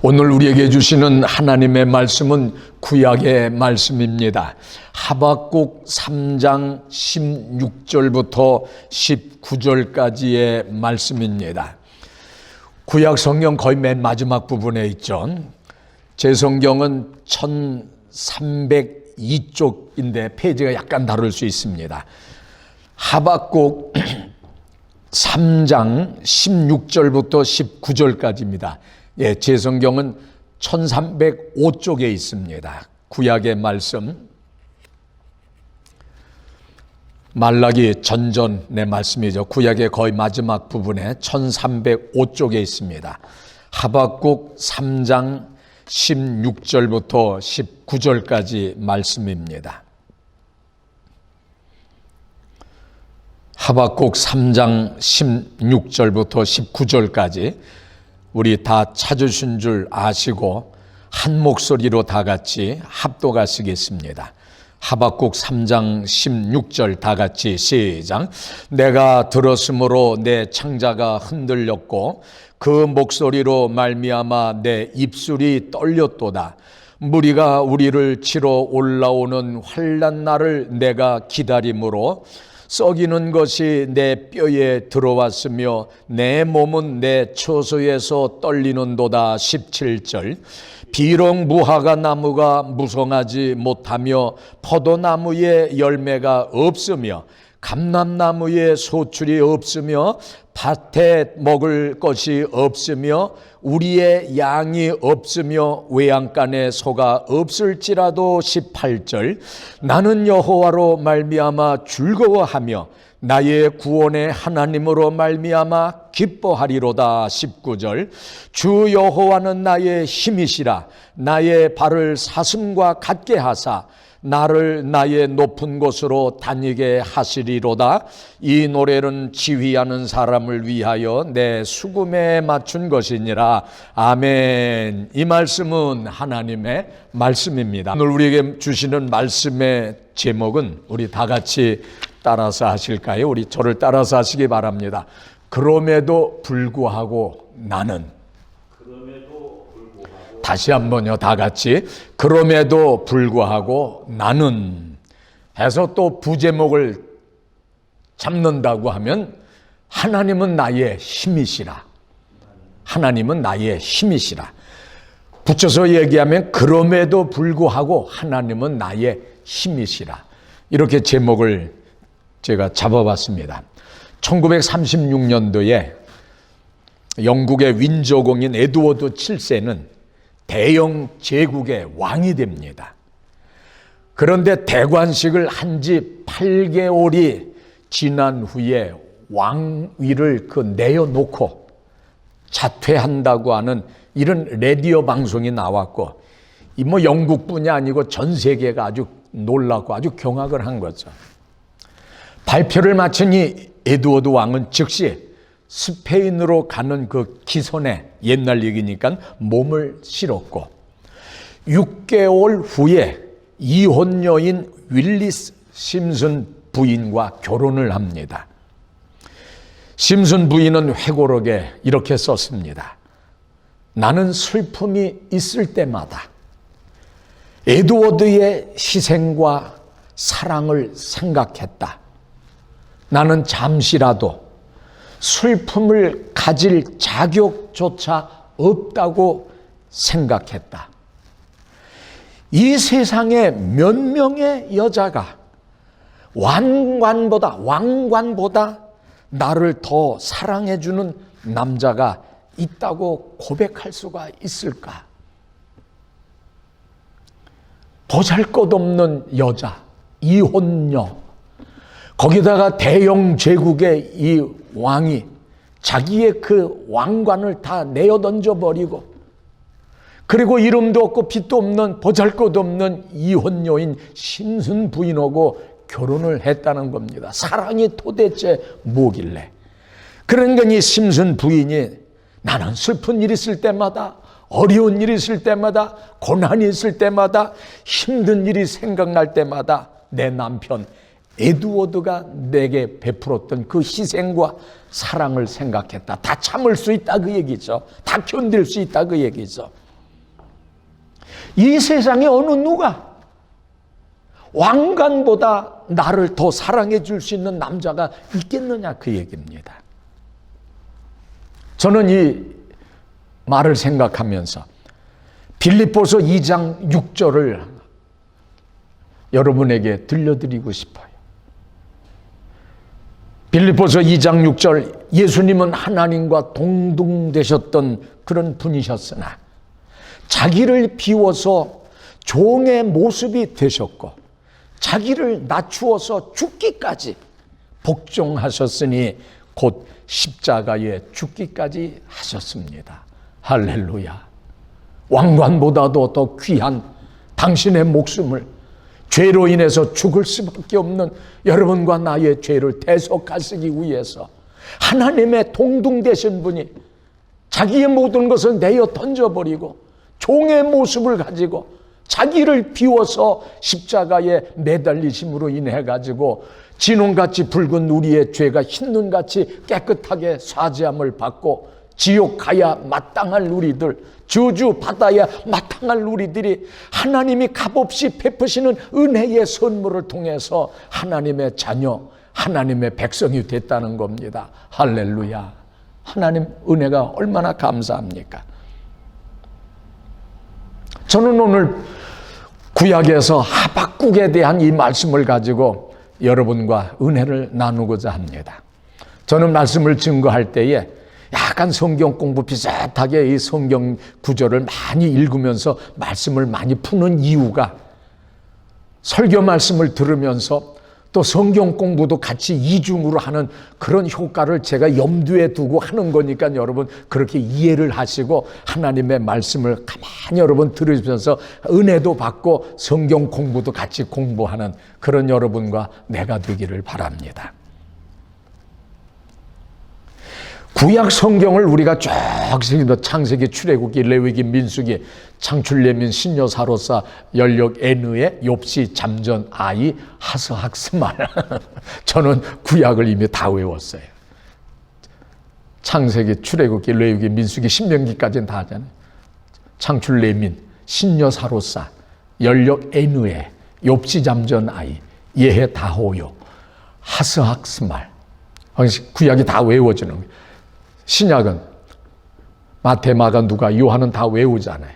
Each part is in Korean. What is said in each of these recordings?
오늘 우리에게 주시는 하나님의 말씀은 구약의 말씀입니다. 하박국 3장 16절부터 19절까지의 말씀입니다. 구약 성경 거의 맨 마지막 부분에 있죠. 제 성경은 1302쪽인데 페이지가 약간 다를 수 있습니다. 하박국 3장 16절부터 19절까지입니다. 예, 제 성경은 1305쪽에 있습니다. 구약의 말씀, 말라기 전전의 말씀이죠. 구약의 거의 마지막 부분에 1305쪽에 있습니다. 하박국 3장 16절부터 19절까지 말씀입니다. 하박국 3장 16절부터 19절까지 우리 다 찾으신 줄 아시고 한 목소리로 다 같이 합독하시겠습니다. 하박국 3장 16절 다 같이 시작. 내가 들었으므로 내 창자가 흔들렸고 그 목소리로 말미암아 내 입술이 떨렸도다. 무리가 우리를 치러 올라오는 환난 날을 내가 기다림으로 썩이는 것이 내 뼈에 들어왔으며 내 몸은 내 처소에서 떨리는도다. 17절. 비록 무화과 나무가 무성하지 못하며 포도나무에 열매가 없으며 감람나무에 소출이 없으며 밭에 먹을 것이 없으며 우리의 양이 없으며 외양간에 소가 없을지라도 18절. 나는 여호와로 말미암아 즐거워하며 나의 구원의 하나님으로 말미암아 기뻐하리로다. 19절. 주 여호와는 나의 힘이시라. 나의 발을 사슴과 같게 하사 나를 나의 높은 곳으로 다니게 하시리로다. 이 노래는 지휘하는 사람을 위하여 내 수금에 맞춘 것이니라. 아멘. 이 말씀은 하나님의 말씀입니다. 오늘 우리에게 주시는 말씀의 제목은 우리 다 같이 따라서 하실까요? 우리 저를 따라서 하시기 바랍니다. 그럼에도 불구하고 나는. 다시 한번요, 다 같이. 그럼에도 불구하고 나는 해서 또 부제목을 잡는다고 하면 하나님은 나의 힘이시라. 하나님은 나의 힘이시라. 붙여서 얘기하면 그럼에도 불구하고 하나님은 나의 힘이시라. 이렇게 제목을 제가 잡아봤습니다. 1936년도에 영국의 윈저공인 에드워드 7세는 대영 제국의 왕이 됩니다. 그런데 대관식을 한 지 8개월이 지난 후에 왕위를 내어놓고 자퇴한다고 하는 이런 라디오 방송이 나왔고, 이 영국뿐이 아니고 전 세계가 아주 놀랐고 아주 경악을 한 거죠. 발표를 마치니 에드워드 왕은 즉시 스페인으로 가는 그 기선에, 옛날 얘기니까 몸을 실었고 6개월 후에 이혼녀인 윌리스 심슨 부인과 결혼을 합니다. 심슨 부인은 회고록에 이렇게 썼습니다. 나는 슬픔이 있을 때마다 에드워드의 희생과 사랑을 생각했다. 나는 잠시라도 슬픔을 가질 자격조차 없다고 생각했다. 이 세상에 몇 명의 여자가 왕관보다 나를 더 사랑해주는 남자가 있다고 고백할 수가 있을까? 보잘것없는 여자, 이혼녀, 거기다가 대영 제국의 이 왕이 자기의 그 왕관을 다 내어 던져버리고, 그리고 이름도 없고 빛도 없는 보잘것없는 이혼녀인 심슨 부인하고 결혼을 했다는 겁니다. 사랑이 도대체 뭐길래? 그러니까 이 심슨 부인이 나는 슬픈 일 있을 때마다, 어려운 일 있을 때마다, 고난이 있을 때마다, 힘든 일이 생각날 때마다 내 남편 에드워드가 내게 베풀었던 그 희생과 사랑을 생각했다. 다 참을 수 있다 그 얘기죠. 다 견딜 수 있다 그 얘기죠. 이 세상에 어느 누가 왕관보다 나를 더 사랑해 줄 수 있는 남자가 있겠느냐, 그 얘기입니다. 저는 이 말을 생각하면서 빌립보서 2장 6절을 여러분에게 들려드리고 싶어요. 빌립보서 2장 6절, 예수님은 하나님과 동등되셨던 그런 분이셨으나 자기를 비워서 종의 모습이 되셨고 자기를 낮추어서 죽기까지 복종하셨으니 곧 십자가에 죽기까지 하셨습니다. 할렐루야. 왕관보다도 더 귀한 당신의 목숨을 죄로 인해서 죽을 수밖에 없는 여러분과 나의 죄를 대속하시기 위해서 하나님의 동등되신 분이 자기의 모든 것을 내어 던져버리고 종의 모습을 가지고 자기를 비워서 십자가에 매달리심으로 인해 가지고 진홍같이 붉은 우리의 죄가 흰눈같이 깨끗하게 사죄함을 받고 지옥 가야 마땅할 우리들, 저주 받아야 마땅할 우리들이 하나님이 값없이 베푸시는 은혜의 선물을 통해서 하나님의 자녀, 하나님의 백성이 됐다는 겁니다. 할렐루야. 하나님 은혜가 얼마나 감사합니까? 저는 오늘 구약에서 하박국에 대한 이 말씀을 가지고 여러분과 은혜를 나누고자 합니다. 저는 말씀을 증거할 때에 약간 성경 공부 비슷하게 이 성경 구절을 많이 읽으면서 말씀을 많이 푸는 이유가 설교 말씀을 들으면서 또 성경 공부도 같이 이중으로 하는 그런 효과를 제가 염두에 두고 하는 거니까 여러분 그렇게 이해를 하시고 하나님의 말씀을 가만히 여러분 들으시면서 은혜도 받고 성경 공부도 같이 공부하는 그런 여러분과 내가 되기를 바랍니다. 구약 성경을 우리가 쭉 창세기, 출애굽기, 레위기, 민수기, 창출, 예민, 신여, 사로사, 연력, 애느에, 욥시, 잠전, 아이, 하스학, 스말. 저는 구약을 이미 다 외웠어요. 창세기, 출애굽기, 레위기, 민수기, 신명기까지는 다 하잖아요. 창출, 예민, 신여, 사로사, 연력, 애느에, 욥시, 잠전, 아이, 예해, 다호요, 하스학, 스말. 구약이 다 외워지는 거예요. 신약은 마태, 마가, 누가, 요한은 다 외우잖아요.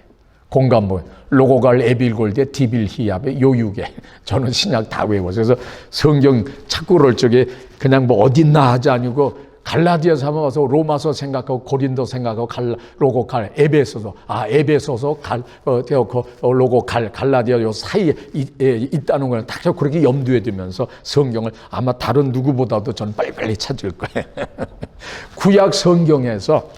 공간부, 로고갈, 에빌골대, 디빌히압의 요유게. 저는 신약 다 외워서 그래서 성경 찾고 그럴 적에 그냥 뭐 어딨나 하지 아니고 갈라디아서 한번 와서 로마서 생각하고 고린도 생각하고 로고갈, 에베소서, 에베소서, 로고갈, 갈라디아 요 사이에 있다는 걸 딱 그렇게 염두에 두면서 성경을 아마 다른 누구보다도 저는 빨리빨리 찾을 거예요. 구약 성경에서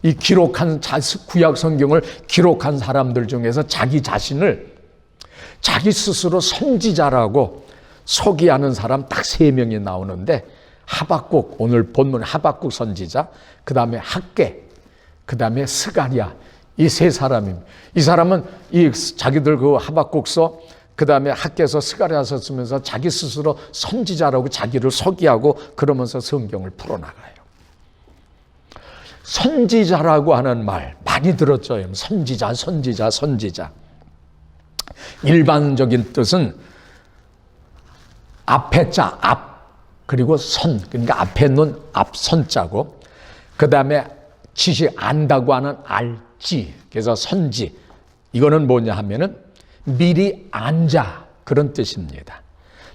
이 기록한 구약 성경을 기록한 사람들 중에서 자기 자신을 자기 스스로 선지자라고 소개하는 사람 딱 3명이 나오는데 하박국, 오늘 본문 하박국 선지자, 그 다음에 학개, 그 다음에 스가랴, 이 3사람입니다. 이 사람은 이 자기들 그 하박국서, 그 다음에 학개서, 스가랴서 쓰면서 자기 스스로 선지자라고 자기를 소개하고 그러면서 성경을 풀어나가요. 선지자라고 하는 말 많이 들었죠. 선지자, 선지자, 선지자. 일반적인 뜻은 앞에 자, 앞, 그리고 선, 그러니까 앞에 놓은 앞선자고, 그 다음에 지식 안다고 하는 알지, 그래서 선지. 이거는 뭐냐 하면은 미리 안자, 그런 뜻입니다.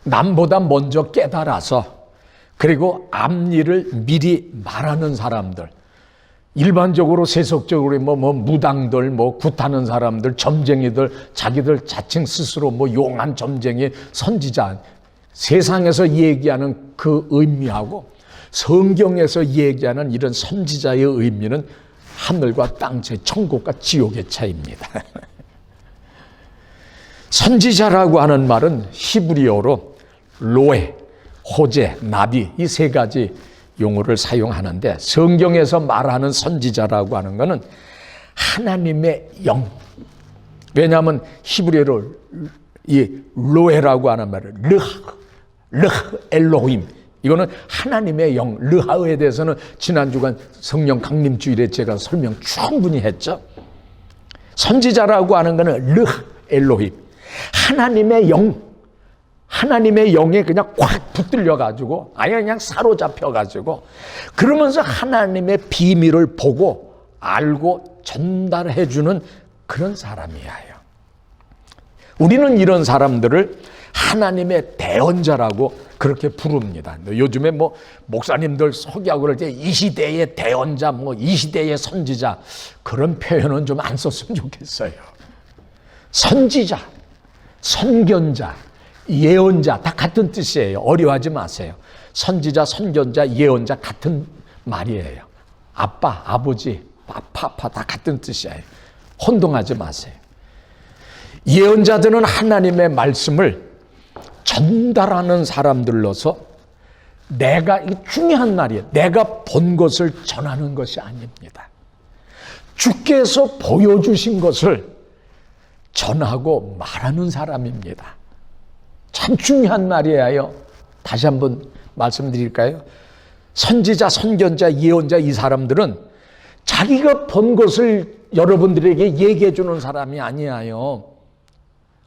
남보다 먼저 깨달아서 그리고 앞일을 미리 말하는 사람들. 일반적으로 세속적으로 무당들, 굿하는 사람들, 점쟁이들, 자기들 자칭 스스로 용한 점쟁이, 선지자, 세상에서 얘기하는 그 의미하고 성경에서 얘기하는 이런 선지자의 의미는 하늘과 땅 차이, 천국과 지옥의 차이입니다. 선지자라고 하는 말은 히브리어로 로에, 호제, 나비, 이 3가지 용어를 사용하는데 성경에서 말하는 선지자라고 하는 것은 하나님의 영. 왜냐하면 히브리어로 이 로에라고 하는 말은 르하 엘로힘, 이거는 하나님의 영. 르하에 대해서는 지난 주간 성령 강림주일에 제가 설명 충분히 했죠. 선지자라고 하는 것은 르 엘로힘, 하나님의 영, 하나님의 영에 그냥 꽉 붙들려 가지고 아예 그냥 사로잡혀 가지고 그러면서 하나님의 비밀을 보고 알고 전달해 주는 그런 사람이에요. 우리는 이런 사람들을 하나님의 대언자라고 그렇게 부릅니다. 요즘에 뭐 목사님들 소개하고 그럴 때 이 시대의 대언자, 뭐 이 시대의 선지자, 그런 표현은 좀 안 썼으면 좋겠어요. 선지자, 선견자, 예언자 다 같은 뜻이에요. 어려워하지 마세요. 선지자, 선견자, 예언자 같은 말이에요. 아빠, 아버지, 파파 다 같은 뜻이에요. 혼동하지 마세요. 예언자들은 하나님의 말씀을 전달하는 사람들로서 내가, 이게 중요한 말이에요. 내가 본 것을 전하는 것이 아닙니다. 주께서 보여주신 것을 전하고 말하는 사람입니다. 참 중요한 말이에요. 다시 한번 말씀드릴까요? 선지자, 선견자, 예언자 이 사람들은 자기가 본 것을 여러분들에게 얘기해 주는 사람이 아니에요.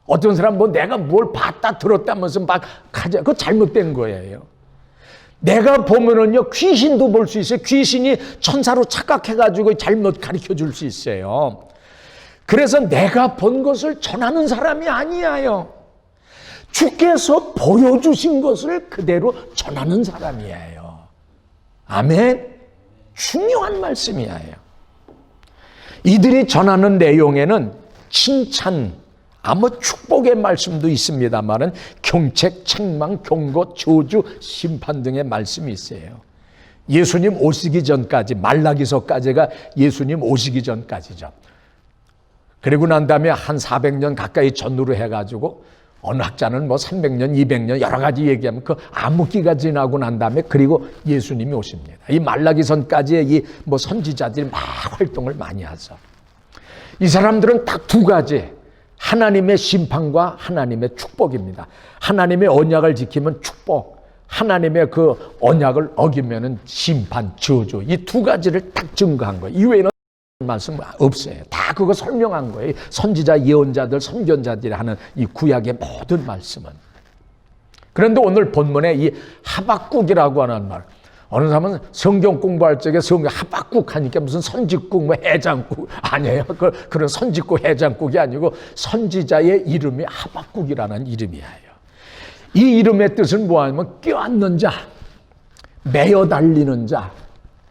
어떤 사람 뭐 내가 뭘 봤다 들었다면서 막 가자. 그거 잘못된 거예요. 내가 보면은요, 귀신도 볼 수 있어요. 귀신이 천사로 착각해가지고 잘못 가르쳐 줄 수 있어요. 그래서 내가 본 것을 전하는 사람이 아니에요. 주께서 보여주신 것을 그대로 전하는 사람이에요. 아멘. 중요한 말씀이에요. 이들이 전하는 내용에는 칭찬, 아마 축복의 말씀도 있습니다만은 경책, 책망, 경고, 저주, 심판 등의 말씀이 있어요. 예수님 오시기 전까지, 말라기서까지가 예수님 오시기 전까지죠. 그리고 난 다음에 한 400년 가까이 전후로 해가지고 어느 학자는 뭐 300년, 200년 여러 가지 얘기하면 그 암흑기가 지나고 난 다음에 그리고 예수님이 오십니다. 이 말라기선까지의 이 뭐 선지자들이 막 활동을 많이 하죠. 이 사람들은 딱 두 가지, 하나님의 심판과 하나님의 축복입니다. 하나님의 언약을 지키면 축복, 하나님의 그 언약을 어기면은 심판, 저주, 이 두 가지를 딱 증거한 거예요. 이외에는 말씀 없어요. 다 그거 설명한 거예요. 선지자, 예언자들, 선견자들이 하는 이 구약의 모든 말씀은. 그런데 오늘 본문에 이 하박국이라고 하는 말, 어느 사람은 성경 공부할 적에 성경 하박국 하니까 무슨 선지국, 뭐 해장국 아니에요. 그런 선지국, 해장국이 아니고 선지자의 이름이 하박국이라는 이름이에요. 이 이름의 뜻은 뭐냐면 껴안는 자, 매어 달리는 자,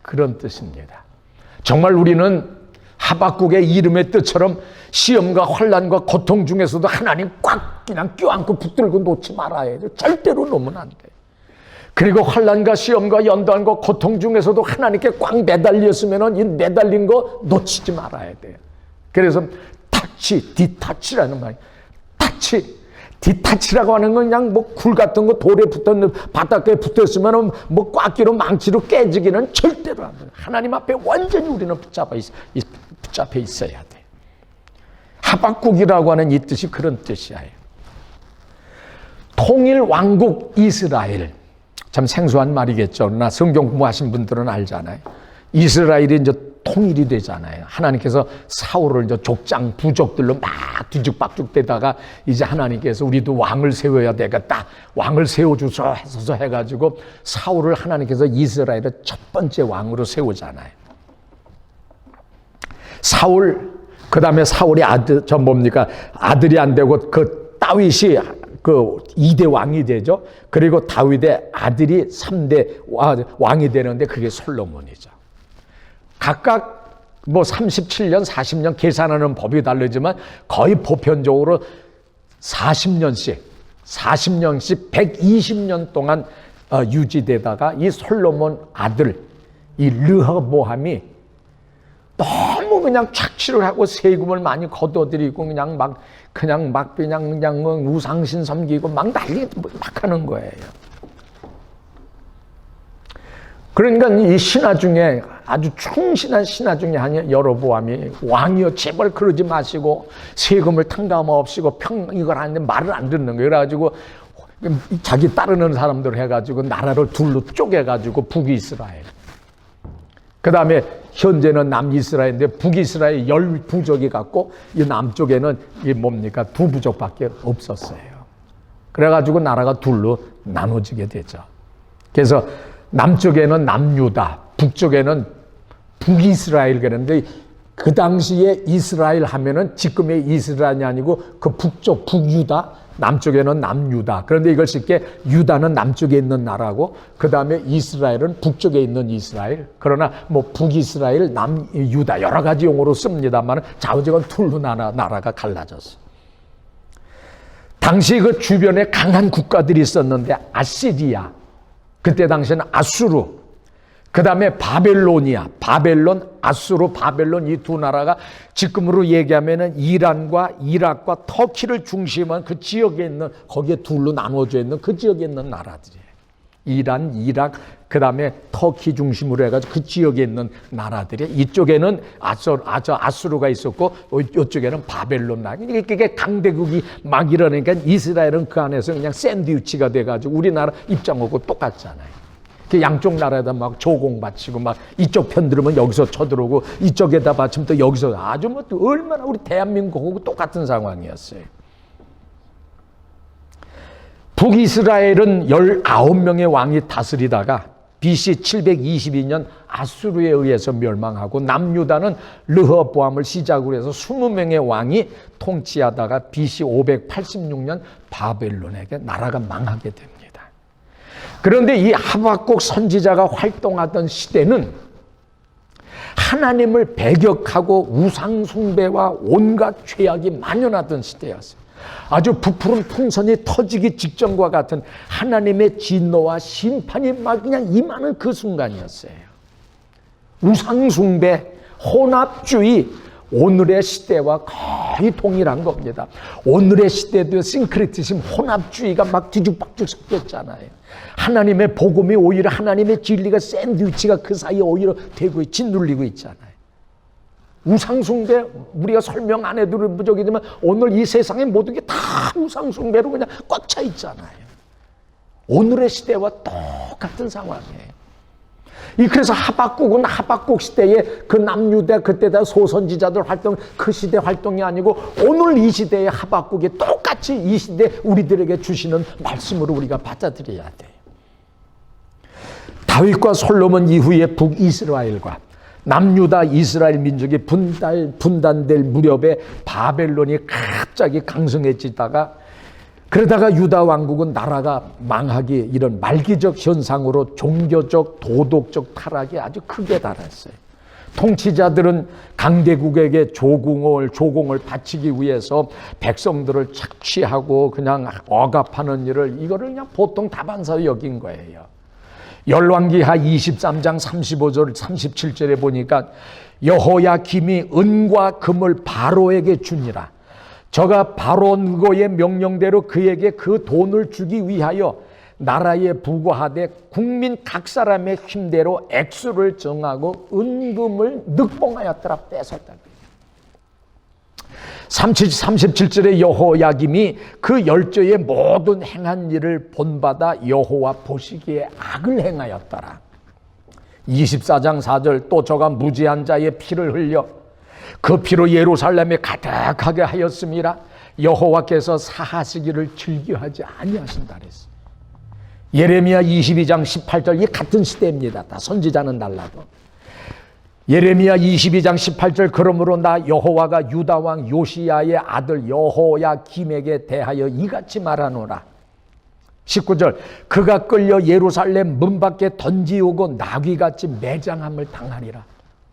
그런 뜻입니다. 정말 우리는 하박국의 이름의 뜻처럼 시험과 환난과 고통 중에서도 하나님 꽉 그냥 껴안고 붙들고 놓지 말아야 돼요. 절대로 놓으면 안 돼요. 그리고 환난과 시험과 연단과 고통 중에서도 하나님께 꽉 매달렸으면 이 매달린 거 놓치지 말아야 돼요. 그래서 타치, 디타치라는 말이에요. 타치, 디타치라고 하는 건 그냥 뭐 굴 같은 거 돌에 붙었는 바닥에 붙었으면 뭐 꽉끼로 망치로 깨지기는 절대로 안 돼요. 하나님 앞에 완전히 우리는 붙잡혀 있어야 돼요. 하박국이라고 하는 이 뜻이 그런 뜻이에요. 통일 왕국 이스라엘. 참 생소한 말이겠죠. 그러나 성경 공부하신 분들은 알잖아요. 이스라엘이 이제 통일이 되잖아요. 하나님께서 사울을 이제 족장, 부족들로 막 뒤죽박죽 되다가 이제 하나님께서 우리도 왕을 세워야 되겠다. 왕을 세워주소 해서 해가지고 사울을 하나님께서 이스라엘의 첫 번째 왕으로 세우잖아요. 사울, 그 다음에 사울의 아들, 아들이 안 되고 그 다윗이 그 2대 왕이 되죠. 그리고 다윗의 아들이 3대 왕이 되는데 그게 솔로몬이죠. 각각 뭐 37년, 40년 계산하는 법이 다르지만 거의 보편적으로 40년씩 120년 동안 유지되다가 이 솔로몬 아들, 이 르호보암이 너무 그냥 착취를 하고 세금을 많이 거둬들이고 그냥 우상신 섬기고 막 난리 막 하는 거예요. 그러니까 이 신하 중에 아주 충신한 신하 중에 한 여로보암이 왕이여 제발 그러지 마시고 세금을 탕감없이고 이걸 하는데 말을 안 듣는 거예요. 그래가지고 자기 따르는 사람들 해가지고 나라를 둘로 쪼개가지고 북이스라엘, 그 다음에 현재는 남이스라엘인데 북이스라엘 10부족이 갖고 이 남쪽에는 이 뭡니까? 2부족밖에 없었어요. 그래가지고 나라가 둘로 나눠지게 되죠. 그래서 남쪽에는 남유다, 북쪽에는 북이스라엘 그랬는데 그 당시에 이스라엘 하면은 지금의 이스라엘이 아니고 그 북쪽 북유다, 남쪽에는 남유다. 그런데 이걸 쉽게 유다는 남쪽에 있는 나라고 그 다음에 이스라엘은 북쪽에 있는 이스라엘. 그러나 뭐 북이스라엘, 남유다 여러 가지 용어로 씁니다만 좌우지간 둘로 나라가 갈라졌어. 당시 그 주변에 강한 국가들이 있었는데 아시리아, 그때 당시에는 아수르, 그 다음에 바벨로니아, 바벨론, 아수르, 바벨론 이 두 나라가 지금으로 얘기하면은 이란과 이락과 터키를 중심한 그 지역에 있는 거기에 둘로 나눠져 있는 그 지역에 있는 나라들이에요. 이란, 이락, 그 다음에 터키 중심으로 해가지고 그 지역에 있는 나라들이 이쪽에는 아수르가 있었고 이쪽에는 바벨론 나라. 이게 강대국이 막 이러니까 이스라엘은 그 안에서 그냥 샌드위치가 돼가지고 우리나라 입장하고 똑같잖아요. 양쪽 나라에다 막 조공 바치고 막 이쪽 편 들으면 여기서 쳐들어오고 이쪽에다 바치면 또 여기서 아주 뭐 얼마나 우리 대한민국하고 똑같은 상황이었어요. 북이스라엘은 19명의 왕이 다스리다가 BC 722년 아수르에 의해서 멸망하고 남유다는 르호보암을 시작으로 해서 20명의 왕이 통치하다가 BC 586년 바벨론에게 나라가 망하게 됩니다. 그런데 이 하박국 선지자가 활동하던 시대는 하나님을 배격하고 우상 숭배와 온갖 죄악이 만연하던 시대였어요. 아주 부푸른 풍선이 터지기 직전과 같은 하나님의 진노와 심판이 막 그냥 임하는 그 순간이었어요. 우상 숭배, 혼합주의, 오늘의 시대와 거의 동일한 겁니다. 오늘의 시대도 싱크리티즘, 혼합주의가 막 뒤죽박죽 섞였잖아요. 하나님의 복음이 오히려 하나님의 진리가 샌드위치가 그 사이에 오히려 되고 짓눌리고 있잖아요. 우상숭배 우리가 설명 안 해도 부족이지만 오늘 이 세상의 모든 게 다 우상숭배로 그냥 꽉 차 있잖아요. 오늘의 시대와 똑같은 상황이에요. 그래서 하박국은 하박국 시대에 그 남유대 그때다 소선지자들 활동 그 시대 활동이 아니고 오늘 이 시대의 하박국이 똑같이 이 시대 우리들에게 주시는 말씀으로 우리가 받아들여야 돼요. 다윗과 솔로몬 이후에 북이스라엘과 남유다 이스라엘 민족이 분단될 무렵에 바벨론이 갑자기 강성해지다가 그러다가 유다 왕국은 나라가 망하기 이런 말기적 현상으로 종교적 도덕적 타락이 아주 크게 달했어요. 통치자들은 강대국에게 조공을 바치기 위해서 백성들을 착취하고 그냥 억압하는 일을 이거를 그냥 보통 다반사로 여긴 거예요. 열왕기하 23장 35절 37절에 보니까 여호야김이 은과 금을 바로에게 주니라. 저가 바로 느고의 명령대로 그에게 그 돈을 주기 위하여 나라에 부과하되 국민 각 사람의 힘대로 액수를 정하고 은금을 늑봉하였더라. 뺏었다. 37절에 여호야김이 그 열조의 모든 행한 일을 본받아 여호와 보시기에 악을 행하였더라. 24장 4절 또 저가 무지한 자의 피를 흘려 그 피로 예루살렘에 가득하게 하였음이라. 여호와께서 사하시기를 즐겨하지 아니하신다 그랬어요. 예레미야 22장 18절 이 같은 시대입니다. 다 선지자는 달라도. 예레미야 22장 18절 그러므로 나 여호와가 유다 왕 요시야의 아들 여호야김에게 대하여 이같이 말하노라. 19절 그가 끌려 예루살렘 문 밖에 던지오고 나귀같이 매장함을 당하리라.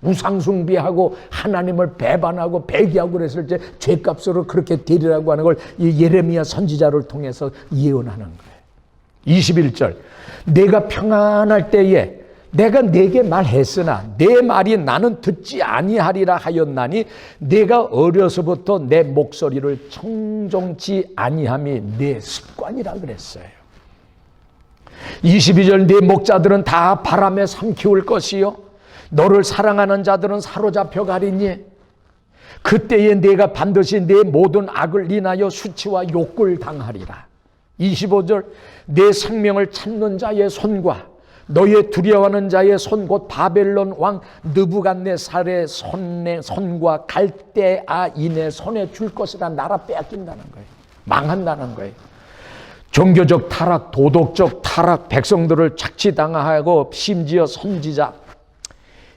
우상숭배하고 하나님을 배반하고 배기하고 그랬을 때 죄값으로 그렇게 되리라고 하는 걸 이 예레미야 선지자를 통해서 예언하는 거예요. 21절 내가 평안할 때에 내가 네게 말했으나 내 말이 나는 듣지 아니하리라 하였나니 내가 어려서부터 내 목소리를 청종치 아니함이 내 습관이라 그랬어요. 22절 네 목자들은 다 바람에 삼키울 것이요 너를 사랑하는 자들은 사로잡혀 가리니 그때에 네가 반드시 네 모든 악을 인하여 수치와 욕을 당하리라. 25절 내 생명을 찾는 자의 손과 너의 두려워하는 자의 손 곧 바벨론 왕 느부갓네살의 손과 갈대아인의 손에 줄 것이라. 나라 빼앗긴다는 거예요. 망한다는 거예요. 종교적 타락, 도덕적 타락, 백성들을 착취당하고 심지어 선지자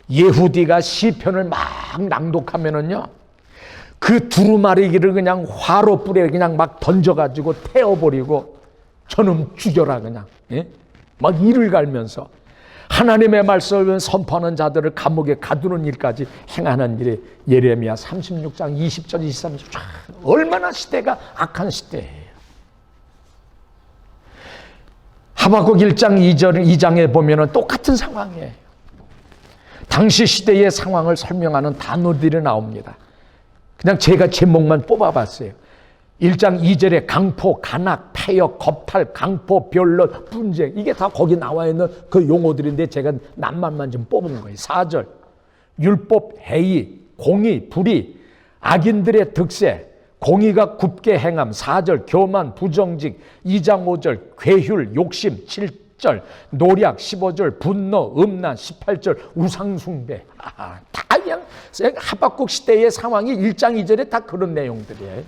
예후디가 시편을 막 낭독하면은요, 그 두루마리기를 그냥 화로 불에 그냥 막 던져가지고 태워버리고 저놈 죽여라 그냥, 예? 막 이를 갈면서 하나님의 말씀을 선포하는 자들을 감옥에 가두는 일까지 행하는 일이 예레미야 36장 20절 23절. 얼마나 시대가 악한 시대예요. 하박국 1장 2장에 보면은 똑같은 상황이에요. 당시 시대의 상황을 설명하는 단어들이 나옵니다. 그냥 제가 제목만 뽑아봤어요. 1장 2절에 강포, 간악, 폐역, 겁탈, 강포, 변론, 분쟁, 이게 다 거기 나와 있는 그 용어들인데 제가 낱말만 좀 뽑은 거예요. 4절 율법, 해이, 공의, 불의, 악인들의 득세, 공의가 굽게 행함. 4절 교만, 부정직. 2장 5절 괴휼, 욕심. 7절 노략. 15절 분노, 음란. 18절 우상숭배. 다 그냥 하박국 시대의 상황이 1장 2절에 다 그런 내용들이에요.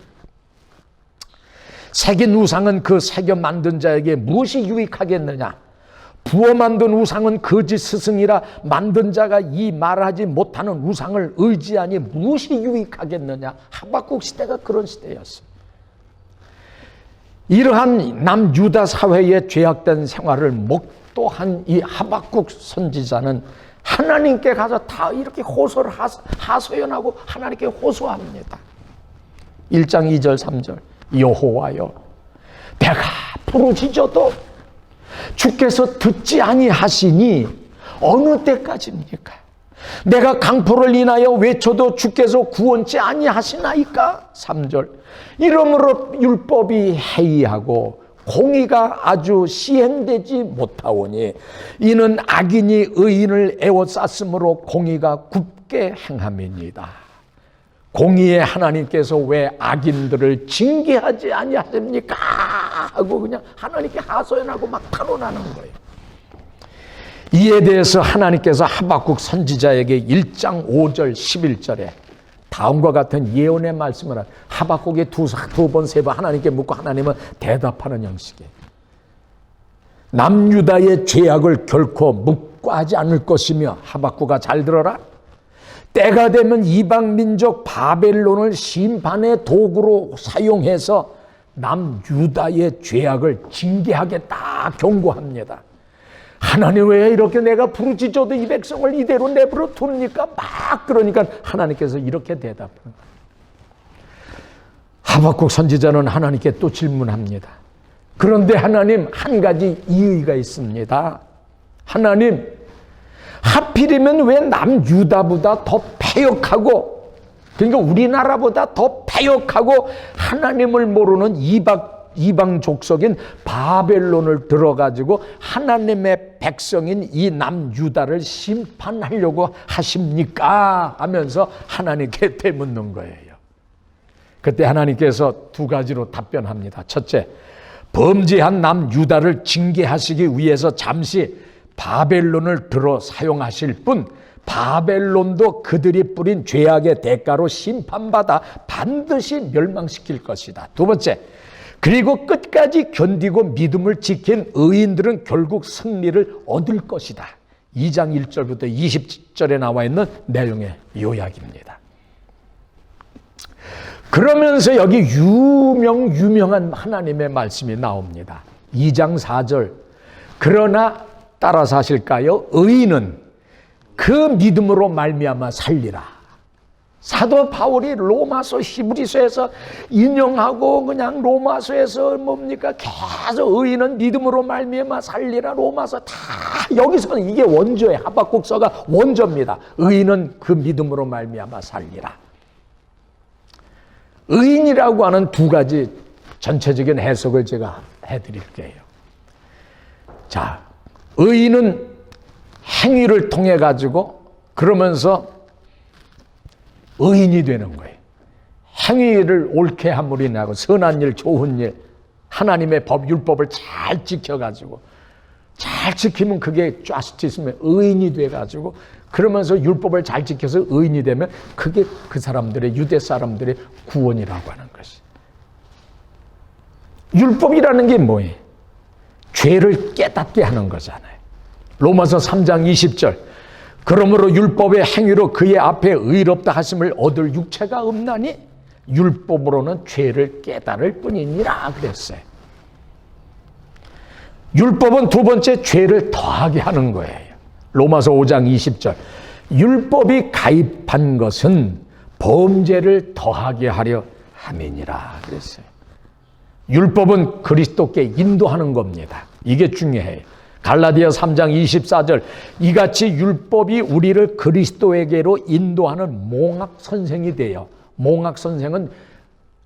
새긴 우상은 그 새겨 만든 자에게 무엇이 유익하겠느냐? 부어 만든 우상은 거짓 스승이라 만든 자가 이 말하지 못하는 우상을 의지하니 무엇이 유익하겠느냐? 하박국 시대가 그런 시대였어요. 이러한 남유다 사회의 죄악된 생활을 목도한 이 하박국 선지자는 하나님께 가서 다 이렇게 호소를 하소연하고 하나님께 호소합니다. 1장 2절 3절 여호와여, 내가 부르짖어도 주께서 듣지 아니하시니 어느 때까지입니까? 내가 강포를 인하여 외쳐도 주께서 구원치 아니하시나이까? 3절 이러므로 율법이 해이하고 공의가 아주 시행되지 못하오니 이는 악인이 의인을 에워쌌으므로 공의가 굽게 행함이니이다. 공의의 하나님께서 왜 악인들을 징계하지 아니하십니까? 하고 그냥 하나님께 하소연하고 막 탄원하는 거예요. 이에 대해서 하나님께서 하박국 선지자에게 1장 5절 11절에 다음과 같은 예언의 말씀을 하박국이 두 번, 세 번 하나님께 묻고 하나님은 대답하는 형식이에요. 남유다의 죄악을 결코 묵과하지 않을 것이며, 하박국아 잘 들어라. 때가 되면 이방 민족 바벨론을 심판의 도구로 사용해서 남유다의 죄악을 징계하겠다 경고합니다. 하나님 왜 이렇게 내가 부르짖어도 이 백성을 이대로 내버려 둡니까? 막 그러니까 하나님께서 이렇게 대답합니다. 하박국 선지자는 하나님께 또 질문합니다. 그런데 하나님, 한 가지 이의가 있습니다. 하나님, 하필이면 왜 남유다보다 더 패역하고, 그러니까 우리나라보다 더 패역하고 하나님을 모르는 이방 족속인 바벨론을 들어가지고 하나님의 백성인 이 남유다를 심판하려고 하십니까? 하면서 하나님께 되묻는 거예요. 그때 하나님께서 두 가지로 답변합니다. 첫째, 범죄한 남유다를 징계하시기 위해서 잠시 바벨론을 들어 사용하실 뿐 바벨론도 그들이 뿌린 죄악의 대가로 심판받아 반드시 멸망시킬 것이다. 두 번째, 그리고 끝까지 견디고 믿음을 지킨 의인들은 결국 승리를 얻을 것이다. 2장 1절부터 20절에 나와 있는 내용의 요약입니다. 그러면서 여기 유명한 하나님의 말씀이 나옵니다. 2장 4절 그러나 따라서 하실까요? 의인은 그 믿음으로 말미암아 살리라. 사도 바울이 로마서 히브리서에서 인용하고 그냥 로마서에서 뭡니까? 계속 의인은 믿음으로 말미암아 살리라. 로마서 다 여기서는 이게 원조예요. 하박국서가 원조입니다. 의인은 그 믿음으로 말미암아 살리라. 의인이라고 하는 두 가지 전체적인 해석을 제가 해드릴게요. 자, 의인은 행위를 통해 가지고 그러면서 의인이 되는 거예요. 행위를 옳게 함으로 인하고 선한 일, 좋은 일, 하나님의 법, 율법을 잘 지켜가지고 잘 지키면 그게 자스티스면 의인이 돼가지고 그러면서 율법을 잘 지켜서 의인이 되면 그게 그 사람들의 유대 사람들의 구원이라고 하는 것이. 율법이라는 게 뭐예요? 죄를 깨닫게 하는 거잖아요. 로마서 3장 20절. 그러므로 율법의 행위로 그의 앞에 의롭다 하심을 얻을 육체가 없나니 율법으로는 죄를 깨달을 뿐이니라 그랬어요. 율법은 두 번째 죄를 더하게 하는 거예요. 로마서 5장 20절. 율법이 가입한 것은 범죄를 더하게 하려 함이니라 그랬어요. 율법은 그리스도께 인도하는 겁니다. 이게 중요해요. 갈라디아 3장 24절. 이같이 율법이 우리를 그리스도에게로 인도하는 몽학 선생이 되어. 몽학 선생은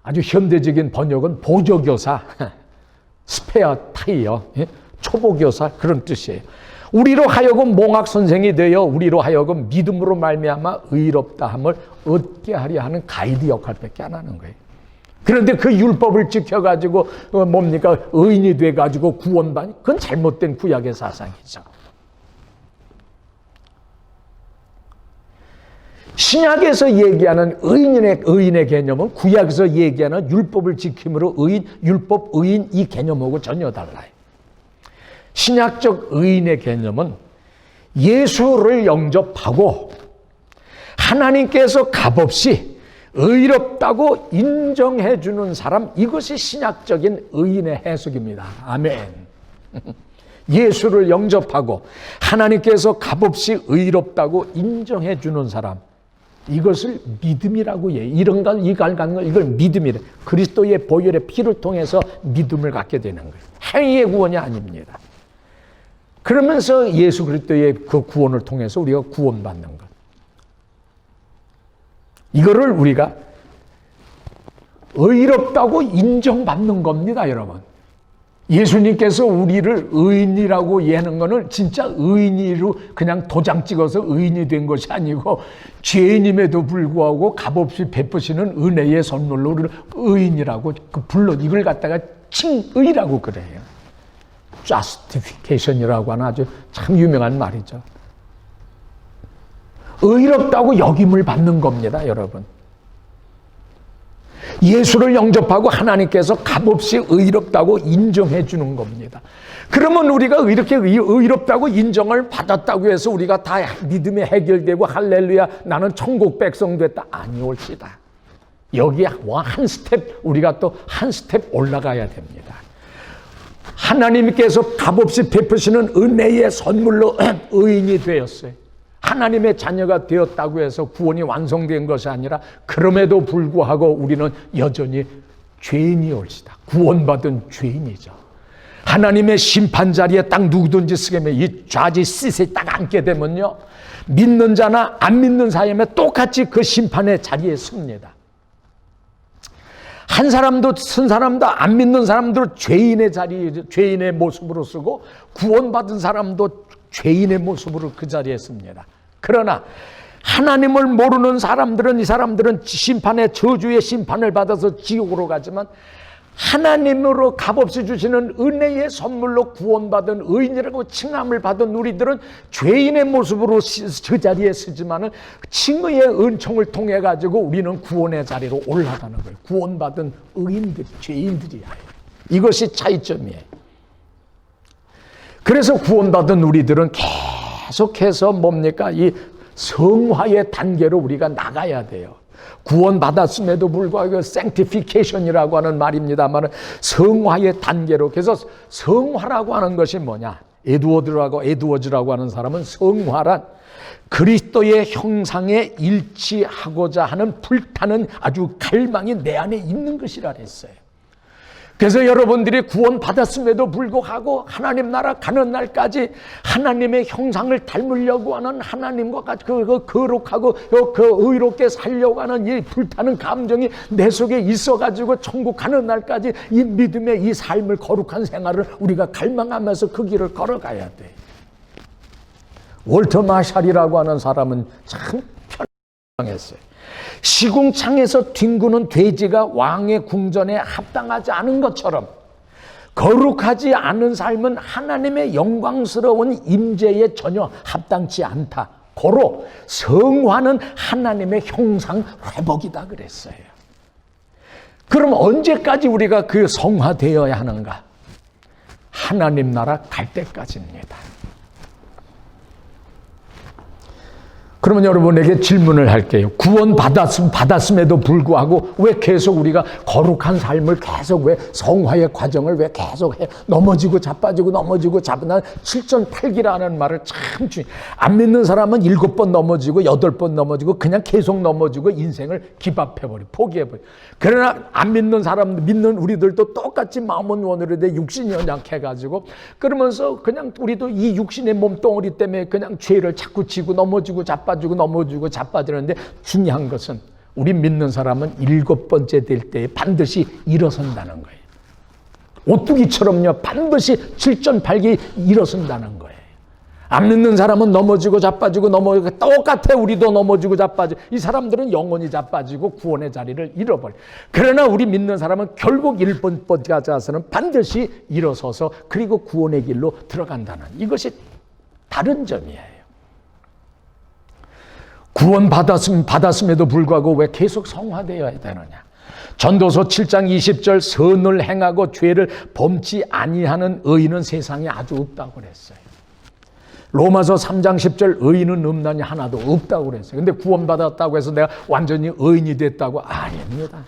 아주 현대적인 번역은 보조교사, 스페어 타이어, 초보교사 그런 뜻이에요. 우리로 하여금 몽학 선생이 되어 우리로 하여금 믿음으로 말미암아 의롭다함을 얻게 하려 하는 가이드 역할밖에 안 하는 거예요. 그런데 그 율법을 지켜가지고 뭡니까? 의인이 돼가지고 구원받니? 그건 잘못된 구약의 사상이죠. 신약에서 얘기하는 의인의 개념은 구약에서 얘기하는 율법을 지킴으로 의인, 율법, 의인 이 개념하고 전혀 달라요. 신약적 의인의 개념은 예수를 영접하고 하나님께서 값없이 의롭다고 인정해 주는 사람, 이것이 신약적인 의인의 해석입니다. 아멘. 예수를 영접하고 하나님께서 값없이 의롭다고 인정해 주는 사람, 이것을 믿음이라고 해요. 이걸 믿음이래. 그리스도의 보혈의 피를 통해서 믿음을 갖게 되는 거예요. 행위의 구원이 아닙니다. 그러면서 예수 그리스도의 그 구원을 통해서 우리가 구원받는 것. 이거를 우리가 의롭다고 인정받는 겁니다, 여러분. 예수님께서 우리를 의인이라고 얘기하는 거는 진짜 의인으로 그냥 도장 찍어서 의인이 된 것이 아니고 죄인임에도 불구하고 값없이 베푸시는 은혜의 선물로 우리를 의인이라고 불러 이걸 갖다가 칭의라고 그래요. justification이라고 하는 아주 참 유명한 말이죠. 의롭다고 여김을 받는 겁니다, 여러분. 예수를 영접하고 하나님께서 값없이 의롭다고 인정해 주는 겁니다. 그러면 우리가 이렇게 의롭다고 인정을 받았다고 해서 우리가 다 믿음이 해결되고 할렐루야 나는 천국 백성 됐다. 아니올시다. 여기에 한 스텝 우리가 또 한 스텝 올라가야 됩니다. 하나님께서 값없이 베푸시는 은혜의 선물로 의인이 되었어요. 하나님의 자녀가 되었다고 해서 구원이 완성된 것이 아니라 그럼에도 불구하고 우리는 여전히 죄인이올시다. 구원받은 죄인이죠. 하나님의 심판 자리에 딱 누구든지 쓰게 되면 이 좌지 싯에 딱 앉게 되면요, 믿는 자나 안 믿는 사이에 똑같이 그 심판의 자리에 섭니다. 한 사람도 쓴 사람도 안 믿는 사람도 죄인의 자리에 죄인의 모습으로 쓰고 구원받은 사람도 죄인의 모습으로 그 자리에 씁니다. 그러나 하나님을 모르는 사람들은 이 사람들은 심판의 저주의 심판을 받아서 지옥으로 가지만 하나님으로 값없이 주시는 은혜의 선물로 구원받은 의인이라고 칭함을 받은 우리들은 죄인의 모습으로 그 자리에 쓰지만은 칭의의 은총을 통해 가지고 우리는 구원의 자리로 올라가는 거예요. 구원받은 의인들이 죄인들이야. 이것이 차이점이에요. 그래서 구원받은 우리들은 계속해서 뭡니까? 이 성화의 단계로 우리가 나가야 돼요. 구원받았음에도 불구하고 sanctification이라고 하는 말입니다만 성화의 단계로. 그래서 성화라고 하는 것이 뭐냐? 에드워즈라고 하는 사람은 성화란 그리스도의 형상에 일치하고자 하는 불타는 아주 갈망이 내 안에 있는 것이라 했어요. 그래서 여러분들이 구원받았음에도 불구하고 하나님 나라 가는 날까지 하나님의 형상을 닮으려고 하는 하나님과 같이 그 거룩하고 그 의롭게 살려고 하는 이 불타는 감정이 내 속에 있어가지고 천국 가는 날까지 이 믿음의 이 삶을 거룩한 생활을 우리가 갈망하면서 그 길을 걸어가야 돼. 월터 마샬이라고 하는 사람은 참 편했어요. 시궁창에서 뒹구는 돼지가 왕의 궁전에 합당하지 않은 것처럼 거룩하지 않은 삶은 하나님의 영광스러운 임재에 전혀 합당치 않다. 고로 성화는 하나님의 형상 회복이다 그랬어요. 그럼 언제까지 우리가 그 성화되어야 하는가? 하나님 나라 갈 때까지입니다. 그러면 여러분에게 질문을 할게요. 구원 받았음에도 불구하고 왜 계속 우리가 거룩한 삶을 계속 왜 성화의 과정을 왜 계속 해? 넘어지고 자빠지고 넘어지고 자빠지고 7전8기라는 말을 참 안 믿는 사람은 7번 넘어지고 8번 넘어지고 그냥 계속 넘어지고 인생을 기밥해버려 포기해버려. 그러나 안 믿는 사람 믿는 우리들도 똑같이 마음은 원으로되 육신이 연약해가지고 그러면서 그냥 우리도 이 육신의 몸뚱어리 때문에 그냥 죄를 자꾸 지고 넘어지고 자빠지고 넘어지고 자빠지는데 중요한 것은 우리 믿는 사람은 7번째 될 때에 반드시 일어선다는 거예요. 오뚜기처럼요 반드시 7전8기 일어선다는 거예요. 안 믿는 사람은 넘어지고 자빠지고 넘어지고 똑같아. 우리도 넘어지고 자빠지고 이 사람들은 영원히 자빠지고 구원의 자리를 잃어버려. 그러나 우리 믿는 사람은 결국 1번까지 가서는 반드시 일어서서 그리고 구원의 길로 들어간다는 이것이 다른 점이에요. 구원 받았음에도 불구하고 왜 계속 성화되어야 되느냐? 전도서 7장 20절 선을 행하고 죄를 범치 아니하는 의인은 세상에 아주 없다고 그랬어요. 로마서 3장 10절 의인은 없나니 하나도 없다고 그랬어요. 근데 구원받았다고 해서 내가 완전히 의인이 됐다고? 아닙니다.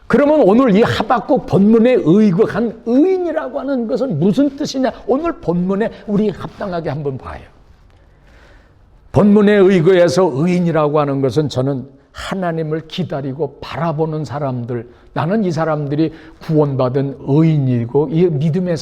그러면 오늘 이 하박국 본문에 의거한 의인이라고 하는 것은 무슨 뜻이냐? 오늘 본문에 우리 합당하게 한번 봐요. 본문에 의거해서 의인이라고 하는 것은 저는 하나님을 기다리고 바라보는 사람들, 나는 이 사람들이 구원받은 의인이고 이 믿음의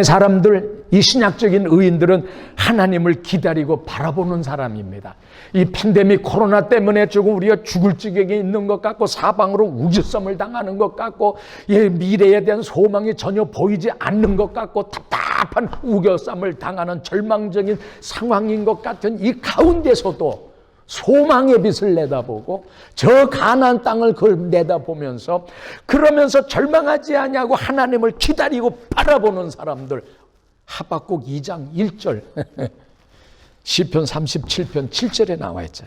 사람들, 이 신약적인 의인들은 하나님을 기다리고 바라보는 사람입니다. 이 팬데믹 코로나 때문에 조금 우리가 죽을 지경에 있는 것 같고 사방으로 우주섬을 당하는 것 같고 미래에 대한 소망이 전혀 보이지 않는 것 같고 답답한 우겨쌈을 당하는 절망적인 상황인 것 같은 이 가운데서도 소망의 빛을 내다보고 저 가나안 땅을 내다보면서 그러면서 절망하지 아니하고 하나님을 기다리고 바라보는 사람들. 하박국 2장 1절 시편 37편 7절에 나와 있죠.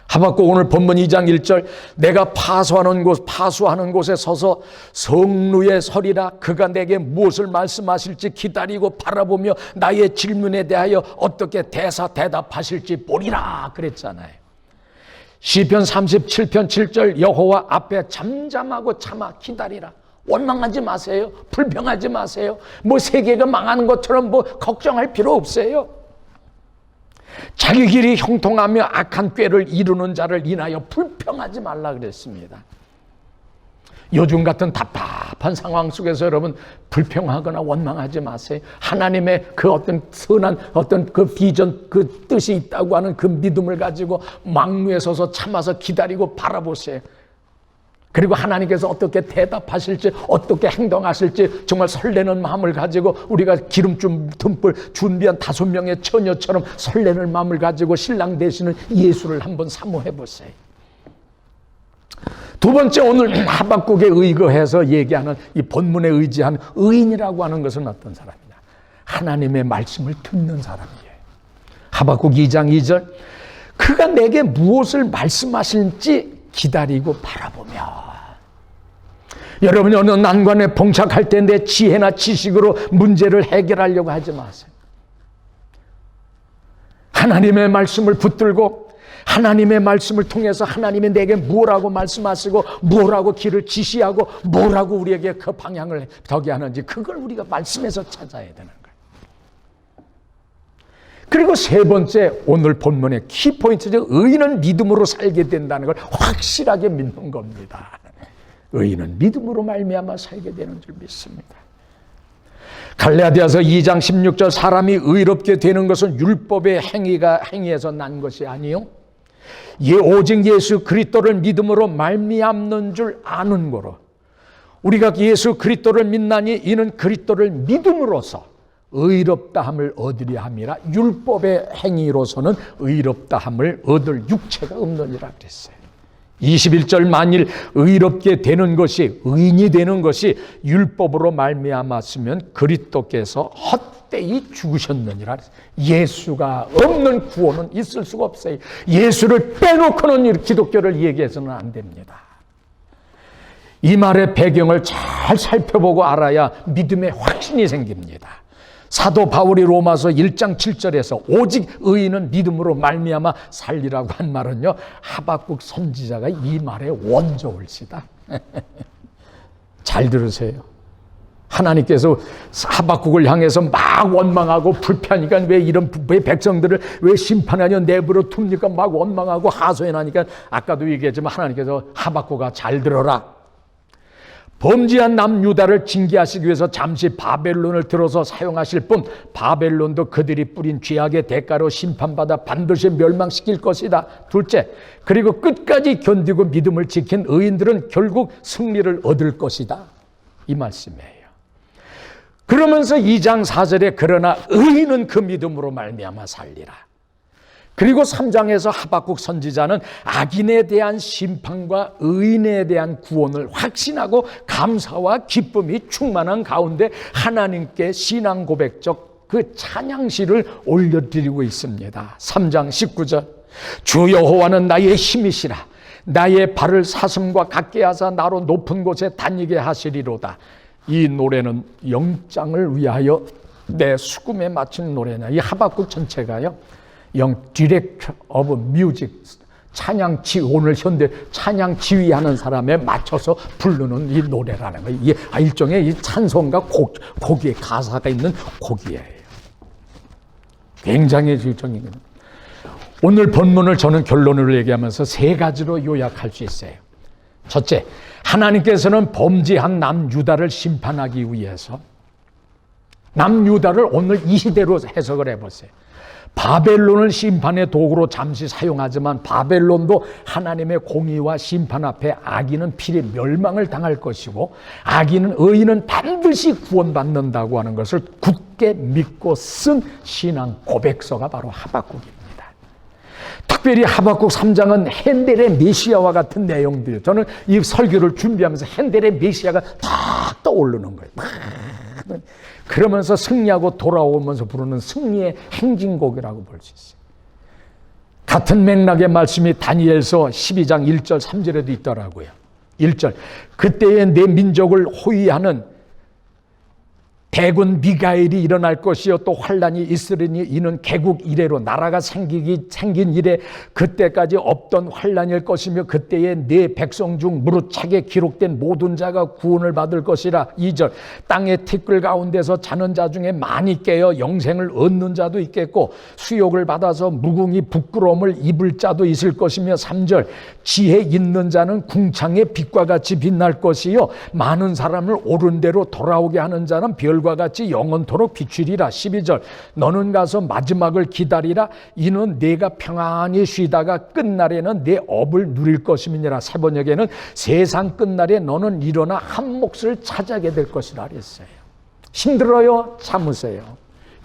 하박국 오늘 본문 2장 1절 내가 파수하는 곳에 서서 성루에 서리라. 그가 내게 무엇을 말씀하실지 기다리고 바라보며 나의 질문에 대하여 어떻게 대답하실지 보리라 그랬잖아요. 시편 37편 7절 여호와 앞에 잠잠하고 참아 기다리라. 원망하지 마세요. 불평하지 마세요. 뭐 세계가 망하는 것처럼 뭐 걱정할 필요 없어요. 자기 길이 형통하며 악한 꾀를 이루는 자를 인하여 불평하지 말라 그랬습니다. 요즘 같은 답답한 상황 속에서 여러분 불평하거나 원망하지 마세요. 하나님의 그 어떤 선한 어떤 그 비전, 그 뜻이 있다고 하는 그 믿음을 가지고 망루에 서서 참아서 기다리고 바라보세요. 그리고 하나님께서 어떻게 대답하실지 어떻게 행동하실지 정말 설레는 마음을 가지고 우리가 기름좀 듬뿍 준비한 5명의 처녀처럼 설레는 마음을 가지고 신랑 되시는 예수를 한번 사모해 보세요. 두 번째, 오늘 하박국에 의거해서 얘기하는 이 본문에 의지한 의인이라고 하는 것은 어떤 사람이냐? 하나님의 말씀을 듣는 사람이에요. 하박국 2장 2절 그가 내게 무엇을 말씀하실지 기다리고 바라보며. 여러분이 어느 난관에 봉착할 때 내 지혜나 지식으로 문제를 해결하려고 하지 마세요. 하나님의 말씀을 붙들고 하나님의 말씀을 통해서 하나님이 내게 뭐라고 말씀하시고 뭐라고 길을 지시하고 뭐라고 우리에게 그 방향을 더게 하는지 그걸 우리가 말씀에서 찾아야 되는 거예요. 그리고 세 번째, 오늘 본문의 키포인트죠. 의인은 믿음으로 살게 된다는 걸 확실하게 믿는 겁니다. 의인은 믿음으로 말미암아 살게 되는 줄 믿습니다. 갈라디아서 2장 16절 사람이 의롭게 되는 것은 율법의 행위에서 난 것이 아니요 오직 예수 그리스도를 믿음으로 말미암는 줄 아는 거로. 우리가 예수 그리스도를 믿나니 이는 그리스도를 믿음으로써 의롭다함을 얻으려 함이라. 율법의 행위로서는 의롭다함을 얻을 육체가 없느니라 그랬어요. 21절 만일 의롭게 되는 것이 의인이 되는 것이 율법으로 말미암았으면 그리스도께서 헛되이 죽으셨느니라. 예수가 없는 구원은 있을 수가 없어요. 예수를 빼놓고는 기독교를 얘기해서는 안 됩니다. 이 말의 배경을 잘 살펴보고 알아야 믿음의 확신이 생깁니다. 사도 바울이 로마서 1장 7절에서 오직 의인은 믿음으로 말미암아 살리라고 한 말은요, 하박국 선지자가 이 말의 원조일시다. 잘 들으세요. 하나님께서 하박국을 향해서 막 원망하고 불평하니까 왜 백성들을 왜 심판하냐 내버려 둡니까? 막 원망하고 하소연하니까 아까도 얘기했지만 하나님께서 하박국아 잘 들어라. 범죄한 남유다를 징계하시기 위해서 잠시 바벨론을 들어서 사용하실 뿐 바벨론도 그들이 뿌린 죄악의 대가로 심판받아 반드시 멸망시킬 것이다. 둘째, 그리고 끝까지 견디고 믿음을 지킨 의인들은 결국 승리를 얻을 것이다. 이 말씀이에요. 그러면서 2장 4절에 그러나 의인은 그 믿음으로 말미암아 살리라. 그리고 3장에서 하박국 선지자는 악인에 대한 심판과 의인에 대한 구원을 확신하고 감사와 기쁨이 충만한 가운데 하나님께 신앙 고백적 그 찬양시를 올려드리고 있습니다. 3장 19절 주 여호와는 나의 힘이시라. 나의 발을 사슴과 같게 하사 나로 높은 곳에 다니게 하시리로다. 이 노래는 영장을 위하여 내 수금에 맞춘 노래냐. 이 하박국 전체가요. 디렉터 오브 뮤직 찬양 지휘, 오늘 현대 찬양 지휘하는 사람에 맞춰서 부르는 이 노래라는 거예요. 이게 일종의 이 찬송과 곡의 가사가 있는 곡이에요. 굉장히 질적인 거예요. 오늘 본문을 저는 결론으로 얘기하면서 세 가지로 요약할 수 있어요. 첫째, 하나님께서는 범죄한 남유다를 심판하기 위해서 남유다를 오늘 이 시대로 해석을 해보세요. 바벨론을 심판의 도구로 잠시 사용하지만 바벨론도 하나님의 공의와 심판 앞에 악인은 필히 멸망을 당할 것이고 악인은 의인은 반드시 구원받는다고 하는 것을 굳게 믿고 쓴 신앙 고백서가 바로 하박국입니다. 특별히 하박국 3장은 헨델의 메시아와 같은 내용들, 저는 이 설교를 준비하면서 헨델의 메시아가 딱 떠오르는 거예요. 그러면서 승리하고 돌아오면서 부르는 승리의 행진곡이라고 볼 수 있어요. 같은 맥락의 말씀이 다니엘서 12장 1절 3절에도 있더라고요. 1절 그때에 내 민족을 호위하는 대군 미가엘이 일어날 것이요 또 환란이 있으리니 이는 개국 이래로 나라가 생긴 이래 그때까지 없던 환란일 것이며 그때에 내 백성 중 무릇 책에 기록된 모든 자가 구원을 받을 것이라. 2절 땅의 티끌 가운데서 자는 자 중에 많이 깨어 영생을 얻는 자도 있겠고 수욕을 받아서 무궁히 부끄러움을 입을 자도 있을 것이며 3절 지혜 있는 자는 궁창의 빛과 같이 빛날 것이요 많은 사람을 옳은 대로 돌아오게 하는 자는 별과 같이 영원토록 비추리라. 12절 너는 가서 마지막을 기다리라. 이는 네가 평안히 쉬다가 끝날에는 내 업을 누릴 것임이니라. 세 번역에는 세상 끝날에 너는 일어나 한 몫을 차지하게 될 것이라 그랬어요. 힘들어요? 참으세요.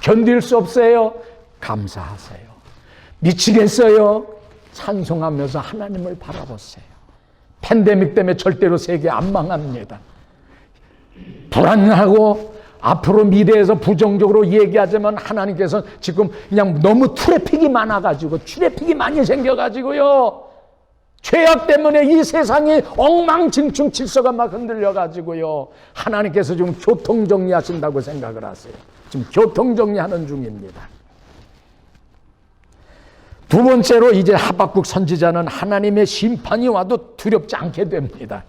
견딜 수 없어요? 감사하세요. 미치겠어요? 찬송하면서 하나님을 바라보세요. 팬데믹 때문에 절대로 세계 안 망합니다. 불안하고 앞으로 미래에서 부정적으로 얘기하지만 하나님께서 지금 그냥 너무 트래픽이 많아가지고 트래픽이 많이 생겨가지고요. 죄악 때문에 이 세상이 엉망진충 질서가 막 흔들려가지고요. 하나님께서 지금 교통정리하신다고 생각을 하세요. 지금 교통정리하는 중입니다. 두 번째로 이제 하박국 선지자는 하나님의 심판이 와도 두렵지 않게 됩니다.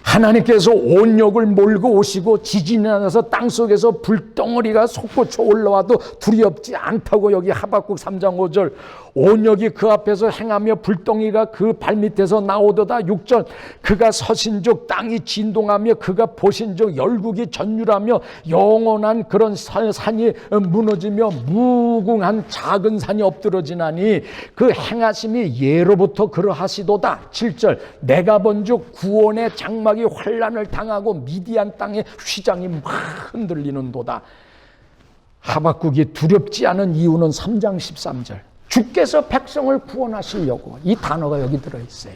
하나님께서 온역을 몰고 오시고 지진이 나서 땅속에서 불덩어리가 솟구쳐 올라와도 두렵지 않다고 여기 하박국 3장 5절 온역이 그 앞에서 행하며 불덩이가 그 발밑에서 나오도다. 6절 그가 서신즉 땅이 진동하며 그가 보신즉 열국이 전율하며 영원한 그런 산이 무너지며 무궁한 작은 산이 엎드러지나니 그 행하심이 예로부터 그러하시도다. 7절 내가 본즉 구원의 장막이 환란을 당하고 미디안 땅의 휘장이 막 흔들리는도다. 하박국이 두렵지 않은 이유는 3장 13절 주께서 백성을 구원하시려고 이 단어가 여기 들어있어요.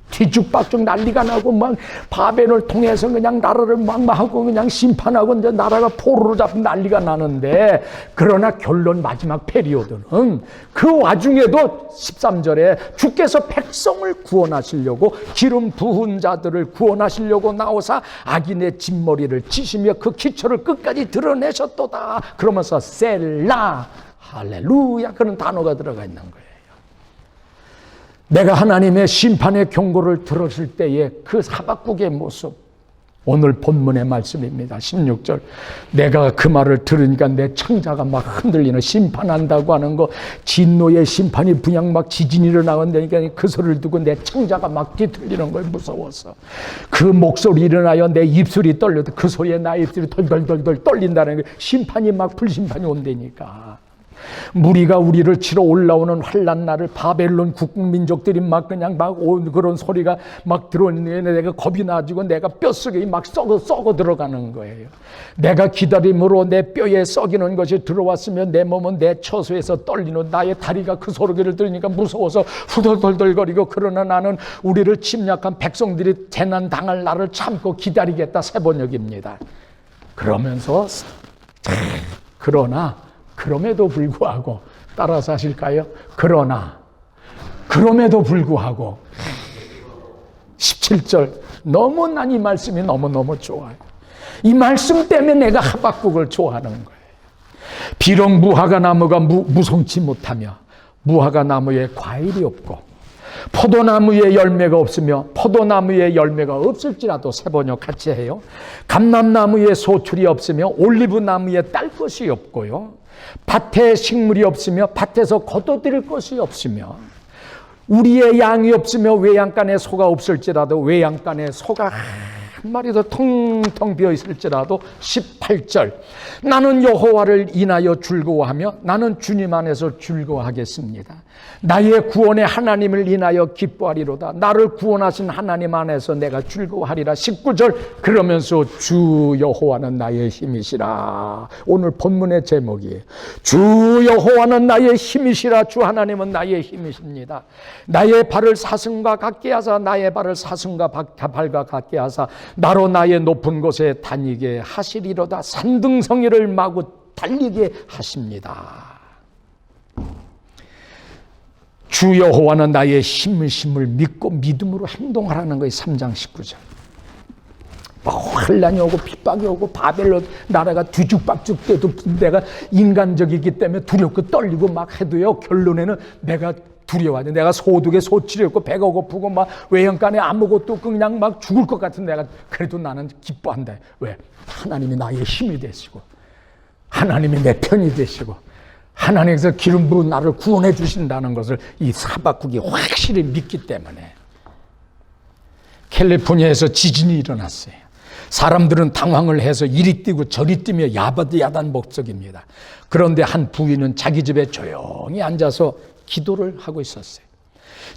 뒤죽박죽 난리가 나고 막 바벨을 통해서 그냥 나라를 막 하고 그냥 심판하고 이제 나라가 포로로 잡힌 난리가 나는데, 그러나 결론 마지막 페리오드는 그 와중에도 13절에 주께서 백성을 구원하시려고 기름 부은 자들을 구원하시려고 나오사 악인의 진머리를 치시며 그 기초를 끝까지 드러내셨도다. 그러면서 셀라, 할렐루야, 그런 단어가 들어가 있는 거예요. 내가 하나님의 심판의 경고를 들었을 때의 그 하박국의 모습, 오늘 본문의 말씀입니다. 16절. 내가 그 말을 들으니까 내 창자가 막 흔들리는, 심판한다고 하는 거, 진노의 심판이 그냥 막 지진이 일어나는다니까 그 소리를 듣고 내 창자가 막 뒤틀리는 거예요. 무서워서. 그 목소리 일어나요. 내 입술이 떨려도 그 소리에 나의 입술이 덜덜덜덜 떨린다는 거예요. 심판이 막 불심판이 온다니까. 무리가 우리를 치러 올라오는 환난 날을 바벨론 국민족들이 막 그냥 막 온 그런 소리가 막 들어오는데 내가 겁이 나지고 내가 뼛속에 막 썩어 들어가는 거예요. 내가 기다림으로 내 뼈에 썩이는 것이 들어왔으면 내 몸은 내 처소에서 떨리는, 나의 다리가 그 소리를 들으니까 무서워서 후덜덜덜거리고, 그러나 나는 우리를 침략한 백성들이 재난 당할 날을 참고 기다리겠다. 세 번역입니다. 그러면서 그럼에도 불구하고, 따라서 하실까요? 그럼에도 불구하고 17절, 너무 난 이 말씀이 너무너무 좋아요. 이 말씀 때문에 내가 하박국을 좋아하는 거예요. 비록 무화과 나무가 무성치 못하며 무화과 나무에 과일이 없고 포도나무에 열매가 없으며 포도나무에 열매가 없을지라도, 세 번역 같이 해요. 감람나무에 소출이 없으며 올리브나무에 딸 것이 없고요, 밭에 식물이 없으며 밭에서 거둬들일 것이 없으며 우리의 양이 없으며 외양간에 소가 없을지라도 외양간에 소가 한 마리도 텅텅 비어 있을지라도, 18절. 나는 여호와를 인하여 즐거워하며 나는 주님 안에서 즐거워하겠습니다. 나의 구원의 하나님을 인하여 기뻐하리로다. 나를 구원하신 하나님 안에서 내가 즐거워하리라. 19절. 그러면서 주 여호와는 나의 힘이시라. 오늘 본문의 제목이에요. 주 여호와는 나의 힘이시라. 주 하나님은 나의 힘이십니다. 나의 발을 사슴과 같게 하사 나의 발을 사슴과 발과 같게 하사 나로 나의 높은 곳에 다니게 하시리로다. 산등성이를 마구 달리게 하십니다. 주 여호와는 나의 힘을 믿고 믿음으로 행동하라는 거예요. 3장 19절. 환난이 오고 핍박이 오고 바벨론 나라가 뒤죽박죽 때도 내가 인간적이기 때문에 두렵고 떨리고 막 해도요, 결론에는 내가 두려워하죠. 내가 소득에 소치렸고 배가 고프고 막 외양간에 아무것도 그냥 막 죽을 것 같은 내가, 그래도 나는 기뻐한다. 왜? 하나님이 나의 힘이 되시고 하나님이 내 편이 되시고 하나님께서 기름 부은 나를 구원해 주신다는 것을 이 하박국이 확실히 믿기 때문에. 캘리포니아에서 지진이 일어났어요. 사람들은 당황을 해서 이리 뛰고 저리 뛰며 야단 목적입니다. 그런데 한 부인은 자기 집에 조용히 앉아서 기도를 하고 있었어요.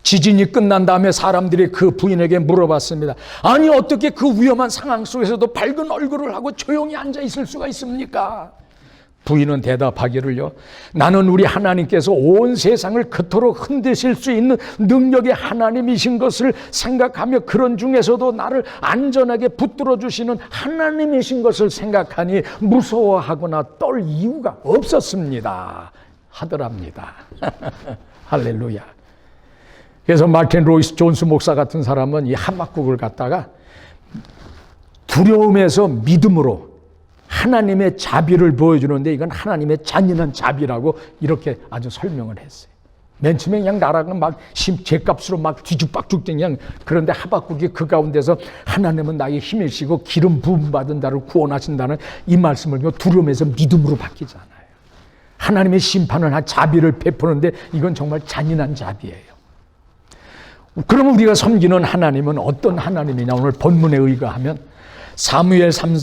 지진이 끝난 다음에 사람들이 그 부인에게 물어봤습니다. 아니, 어떻게 그 위험한 상황 속에서도 밝은 얼굴을 하고 조용히 앉아 있을 수가 있습니까? 부인은 대답하기를요, 나는 우리 하나님께서 온 세상을 그토록 흔드실 수 있는 능력의 하나님이신 것을 생각하며 그런 중에서도 나를 안전하게 붙들어 주시는 하나님이신 것을 생각하니 무서워하거나 떨 이유가 없었습니다 하더랍니다. 할렐루야. 그래서 마틴 로이스 존스 목사 같은 사람은 이 하박국을 갖다가 두려움에서 믿음으로 하나님의 자비를 보여주는데, 이건 하나님의 잔인한 자비라고 이렇게 아주 설명을 했어요. 맨 처음에 그냥 나라가 막 죄값으로 막 뒤죽박죽 그냥, 그런데 하박국이 그 가운데서 하나님은 나의 힘이시고 기름 부음 받은 나를 구원하신다는 이 말씀을 두려움에서 믿음으로 바뀌잖아요. 하나님의 심판을 자비를 베푸는데 이건 정말 잔인한 자비예요. 그럼 우리가 섬기는 하나님은 어떤 하나님이냐? 오늘 본문에 의거하면 사무엘상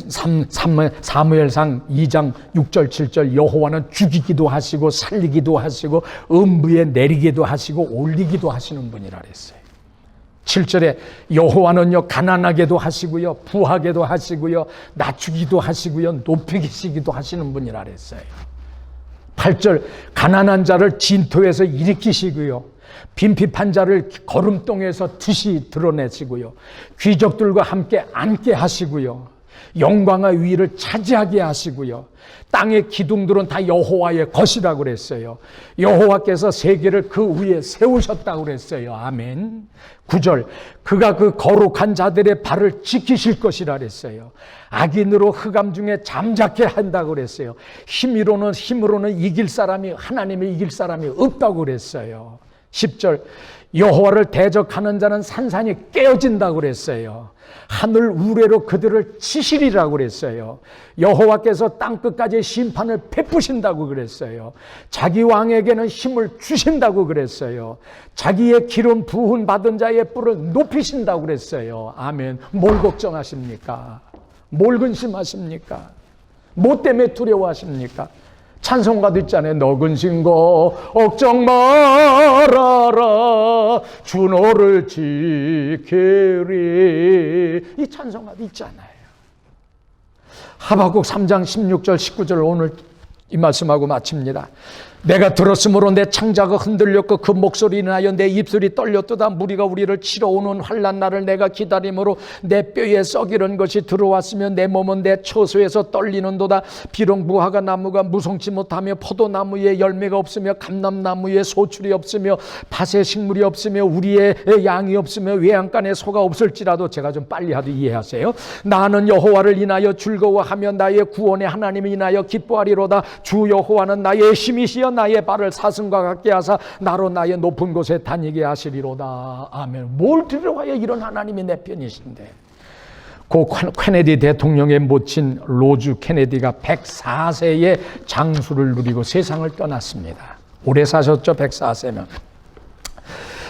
2장 6절 7절, 여호와는 죽이기도 하시고 살리기도 하시고 음부에 내리기도 하시고 올리기도 하시는 분이라 그랬어요. 7절에 여호와는요, 가난하게도 하시고요, 부하게도 하시고요, 낮추기도 하시고요, 높이시기도 하시는 분이라 그랬어요. 8절, 가난한 자를 진토에서 일으키시고요, 빈핍한 자를 거름동에서 드시 드러내시고요. 귀족들과 함께 앉게 하시고요. 영광과 위를 차지하게 하시고요. 땅의 기둥들은 다 여호와의 것이라고 그랬어요. 여호와께서 세계를 그 위에 세우셨다고 그랬어요. 아멘. 9절, 그가 그 거룩한 자들의 발을 지키실 것이라 그랬어요. 악인으로 흑암 중에 잠자게 한다고 그랬어요. 힘으로는 이길 사람이, 하나님을 이길 사람이 없다고 그랬어요. 10절, 여호와를 대적하는 자는 산산이 깨어진다고 그랬어요. 하늘 우레로 그들을 치시리라고 그랬어요. 여호와께서 땅끝까지 심판을 베푸신다고 그랬어요. 자기 왕에게는 힘을 주신다고 그랬어요. 자기의 기름 부은 받은 자의 뿔을 높이신다고 그랬어요. 아멘. 뭘 걱정하십니까? 뭘 근심하십니까? 뭐 때문에 두려워하십니까? 찬송가도 있잖아요. 너 근심고 걱정 말아라 주 너를 지키리. 이 찬송가도 있잖아요. 하박국 3장 16절 19절 오늘 이 말씀하고 마칩니다. 내가 들었으므로 내 창자가 흔들렸고 그 목소리 인하여 내 입술이 떨렸도다. 무리가 우리를 치러 오는 환난 날을 내가 기다림으로 내 뼈에 썩이는 것이 들어왔으며 내 몸은 내 처소에서 떨리는도다. 비록 무화과 나무가 무성치 못하며 포도나무에 열매가 없으며 감람나무에 소출이 없으며 밭에 식물이 없으며 우리의 양이 없으며 외양간에 소가 없을지라도, 제가 좀 빨리 하도 이해하세요. 나는 여호와를 인하여 즐거워하며 나의 구원의 하나님을 인하여 기뻐하리로다. 주 여호와는 나의 힘이시여 나의 발을 사슴과 같게 하사 나로 나의 높은 곳에 다니게 하시리로다. 아멘. 뭘 두려워해? 이런 하나님이 내 편이신데. 고 케네디 대통령의 모친 로즈 케네디가 104세의 장수를 누리고 세상을 떠났습니다. 오래 사셨죠? 104세면.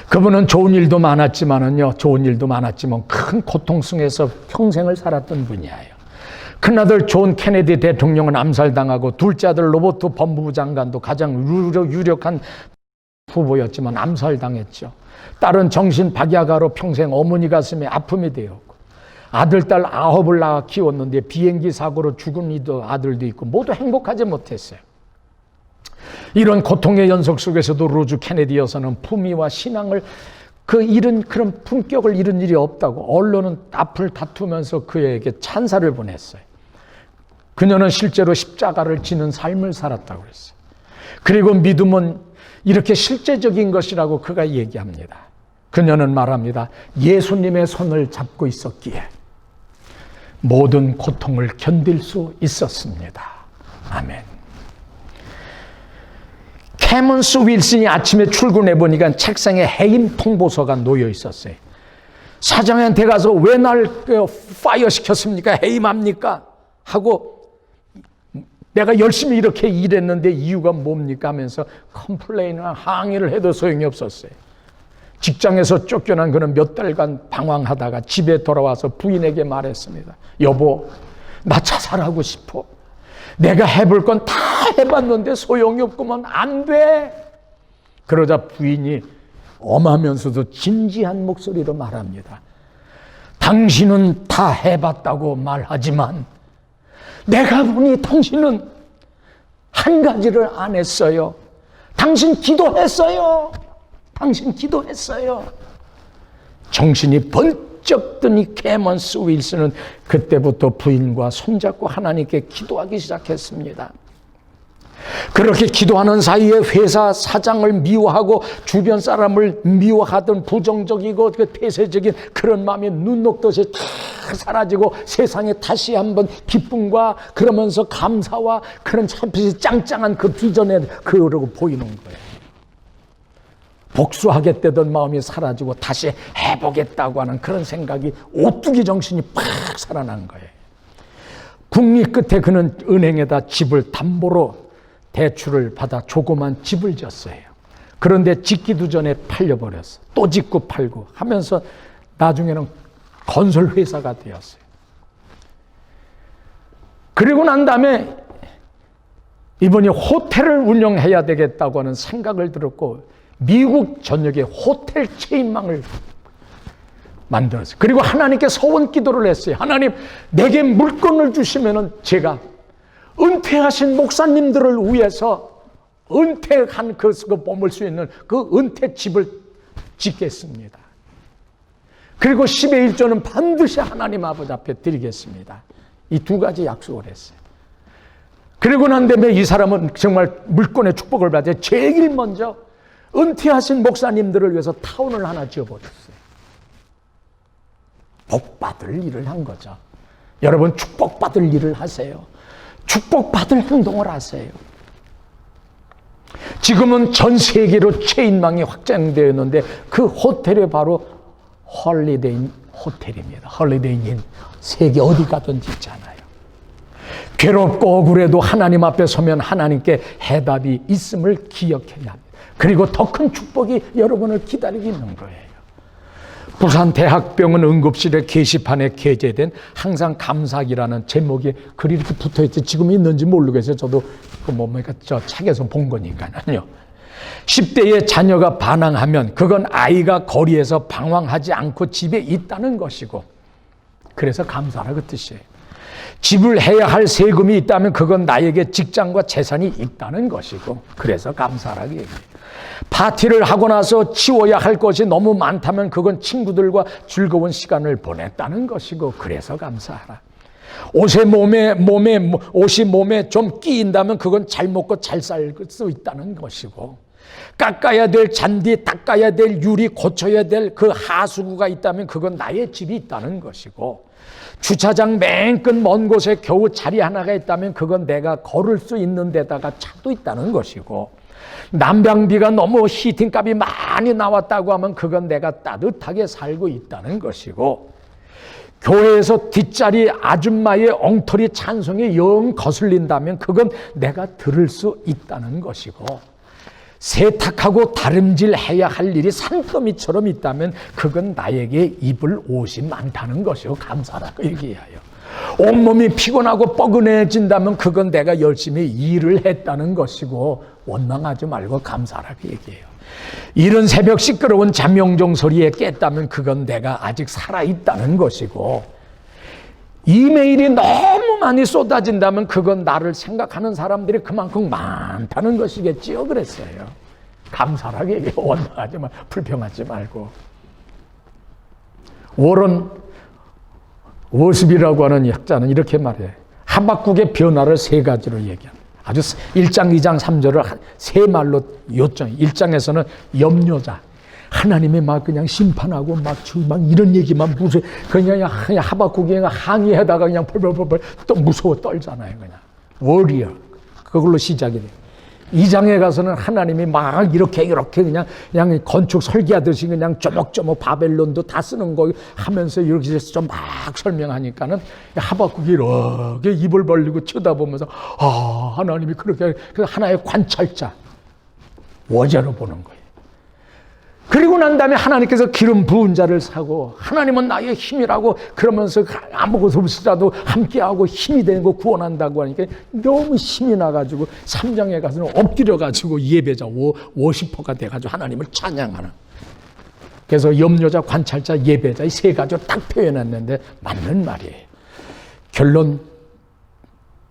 그분은 좋은 일도 많았지만 큰 고통 속에서 평생을 살았던 분이에요. 큰아들 존 케네디 대통령은 암살당하고 둘째 아들 로버트 법무부 장관도 가장 유력한 후보였지만 암살당했죠. 딸은 정신 박약아로 평생 어머니 가슴에 아픔이 되었고, 아들, 딸 9을 낳아 키웠는데 비행기 사고로 죽은 아들도 있고 모두 행복하지 못했어요. 이런 고통의 연속 속에서도 로즈 케네디 여사는 품위와 신앙을 그런 품격을 잃은 일이 없다고 언론은 앞을 다투면서 그에게 찬사를 보냈어요. 그녀는 실제로 십자가를 지는 삶을 살았다고 했어요. 그리고 믿음은 이렇게 실제적인 것이라고 그가 얘기합니다. 그녀는 말합니다. 예수님의 손을 잡고 있었기에 모든 고통을 견딜 수 있었습니다. 아멘. 캐먼스 윌슨이 아침에 출근해 보니까 책상에 해임 통보서가 놓여 있었어요. 사장한테 가서 왜 날 파이어 시켰습니까? 해임합니까? 하고 내가 열심히 이렇게 일했는데 이유가 뭡니까? 하면서 컴플레인이나 항의를 해도 소용이 없었어요. 직장에서 쫓겨난 그는 몇 달간 방황하다가 집에 돌아와서 부인에게 말했습니다. 여보, 나 자살하고 싶어. 내가 해볼 건 다 해봤는데 소용이 없구만. 안 돼. 그러자 부인이 엄하면서도 진지한 목소리로 말합니다. 당신은 다 해봤다고 말하지만 내가 보니 당신은 한 가지를 안 했어요. 당신 기도했어요. 정신이 번쩍 든 이 캐먼스 윌슨은 그때부터 부인과 손잡고 하나님께 기도하기 시작했습니다. 그렇게 기도하는 사이에 회사 사장을 미워하고 주변 사람을 미워하던 부정적이고 폐쇄적인 그런 마음이 눈 녹듯이 다 사라지고 세상에 다시 한번 기쁨과 그러면서 감사와 그런 참빛이 짱짱한 그 비전에 그러고 보이는 거예요. 복수하겠다던 마음이 사라지고 다시 해보겠다고 하는 그런 생각이 오뚜기 정신이 팍 살아난 거예요. 국리 끝에 그는 은행에다 집을 담보로 대출을 받아 조그만 집을 졌어요. 그런데 짓기도 전에 팔려버렸어요. 또 짓고 팔고 하면서 나중에는 건설회사가 되었어요. 그리고 난 다음에 이번이 호텔을 운영해야 되겠다고 하는 생각을 들었고 미국 전역에 호텔 체인망을 만들었어요. 그리고 하나님께 소원 기도를 했어요. 하나님, 내게 물건을 주시면은 제가 은퇴하신 목사님들을 위해서 은퇴한 것을 머물 수 있는 그 은퇴집을 짓겠습니다. 그리고 10의 1조는 반드시 하나님 아버지 앞에 드리겠습니다. 이 두 가지 약속을 했어요. 그리고 난 다음에 이 사람은 정말 물권의 축복을 받아 제일 먼저 은퇴하신 목사님들을 위해서 타운을 하나 지어버렸어요. 복받을 일을 한 거죠. 여러분 축복받을 일을 하세요. 축복받을 행동을 하세요. 지금은 전 세계로 체인망이 확장되어 있는데 그 호텔이 바로 홀리데이 호텔입니다. 홀리데이 인 세계 어디 가든지 있잖아요. 괴롭고 억울해도 하나님 앞에 서면 하나님께 해답이 있음을 기억해야 합니다. 그리고 더 큰 축복이 여러분을 기다리고 있는 거예요. 부산 대학병원 응급실의 게시판에 게재된 항상 감사기라는 제목이 글이 이렇게 붙어있지 지금 있는지 모르겠어요. 저도 저 책에서 본 거니까요. 10대의 자녀가 반항하면 그건 아이가 거리에서 방황하지 않고 집에 있다는 것이고, 그래서 감사라 그 뜻이에요. 지불해야 할 세금이 있다면 그건 나에게 직장과 재산이 있다는 것이고, 그래서 감사라고 얘기해요. 파티를 하고 나서 치워야 할 것이 너무 많다면 그건 친구들과 즐거운 시간을 보냈다는 것이고, 그래서 감사하라. 옷이 몸에 좀 끼인다면 그건 잘 먹고 잘 살 수 있다는 것이고, 깎아야 될 잔디, 닦아야 될 유리, 고쳐야 될 그 하수구가 있다면 그건 나의 집이 있다는 것이고, 주차장 맨 끝 먼 곳에 겨우 자리 하나가 있다면 그건 내가 걸을 수 있는 데다가 차도 있다는 것이고, 난방비가 너무 히팅값이 많이 나왔다고 하면 그건 내가 따뜻하게 살고 있다는 것이고, 교회에서 뒷자리 아줌마의 엉터리 찬송이 영 거슬린다면 그건 내가 들을 수 있다는 것이고, 세탁하고 다림질해야 할 일이 산더미처럼 있다면 그건 나에게 입을 옷이 많다는 것이고 감사라고 얘기해요. 온몸이 피곤하고 뻐근해진다면 그건 내가 열심히 일을 했다는 것이고 원망하지 말고 감사라고 얘기해요. 이른 새벽 시끄러운 잠영종 소리에 깼다면 그건 내가 아직 살아있다는 것이고, 이메일이 너무 많이 쏟아진다면 그건 나를 생각하는 사람들이 그만큼 많다는 것이겠지요. 그랬어요. 감사하게 얘기해요. 원망하지 말고 불평하지 말고. 워런 워십이라고 하는 학자는 이렇게 말해요. 하박국의 변화를 세 가지로 얘기합니다. 아주 1장, 2장, 3절을 세 말로 요청. 1장에서는 염려자. 하나님이 막 그냥 심판하고 막 이런 얘기만 무서워. 그냥 하박국이 항의하다가 그냥 펄펄펄 또 무서워 떨잖아요. 그냥. 워리어. 그걸로 시작이 돼요. 2장에 가서는 하나님이 막 이렇게 그냥 건축 설계하듯이 그냥 쪼목쪼목 바벨론도 다 쓰는 거 하면서 이렇게 좀 막 설명하니까는 하박국이 이렇게 입을 벌리고 쳐다보면서 하나님이 그렇게 하나의 관찰자, 워저로 보는 거예요. 그리고 난 다음에 하나님께서 기름 부은 자를 사고 하나님은 나의 힘이라고 그러면서 아무것도 없이라도 함께하고 힘이 되는 거 구원한다고 하니까 너무 힘이 나가지고 3장에 가서는 엎드려가지고 예배자 워시퍼가 돼가지고 하나님을 찬양하는. 그래서 염려자, 관찰자, 예배자 이 세 가지로 딱 표현했는데 맞는 말이에요. 결론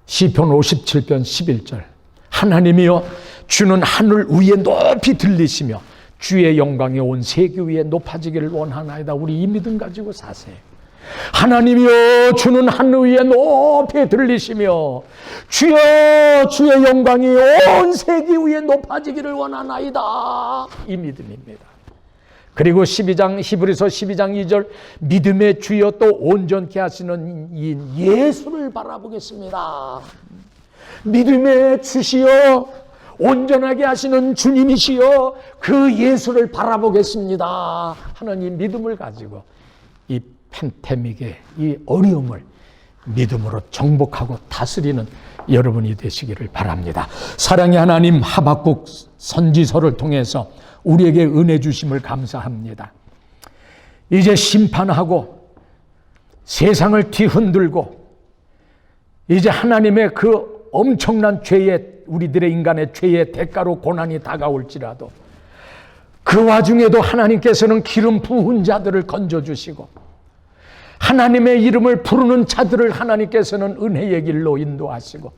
시편 57편 11절 하나님이여 주는 하늘 위에 높이 들리시며 주의 영광이 온 세계 위에 높아지기를 원하나이다. 우리 이 믿음 가지고 사세요. 하나님이여 주는 하늘 위에 높이 들리시며 주여 주의 영광이 온 세계 위에 높아지기를 원하나이다. 이 믿음입니다. 그리고 12장 히브리서 12장 2절 믿음의 주여 또 온전케 하시는 이인 예수를 바라보겠습니다. 믿음의 주시여 온전하게 하시는 주님이시여 그 예수를 바라보겠습니다 하는 이 믿음을 가지고 이 팬데믹의 이 어려움을 믿음으로 정복하고 다스리는 여러분이 되시기를 바랍니다. 사랑의 하나님, 하박국 선지서를 통해서 우리에게 은혜 주심을 감사합니다. 이제 심판하고 세상을 뒤흔들고 이제 하나님의 그 엄청난 죄의 우리들의 인간의 죄의 대가로 고난이 다가올지라도 그 와중에도 하나님께서는 기름 부은 자들을 건져주시고 하나님의 이름을 부르는 자들을 하나님께서는 은혜의 길로 인도하시고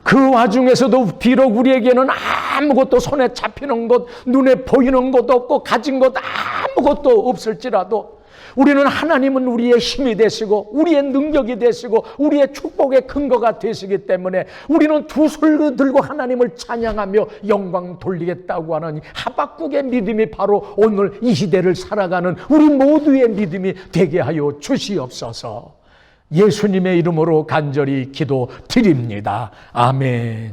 그 와중에서도 비록 우리에게는 아무것도 손에 잡히는 것, 눈에 보이는 것도 없고 가진 것 아무것도 없을지라도 우리는 하나님은 우리의 힘이 되시고 우리의 능력이 되시고 우리의 축복의 근거가 되시기 때문에 우리는 두 손을 들고 하나님을 찬양하며 영광 돌리겠다고 하는 하박국의 믿음이 바로 오늘 이 시대를 살아가는 우리 모두의 믿음이 되게 하여 주시옵소서. 예수님의 이름으로 간절히 기도드립니다. 아멘.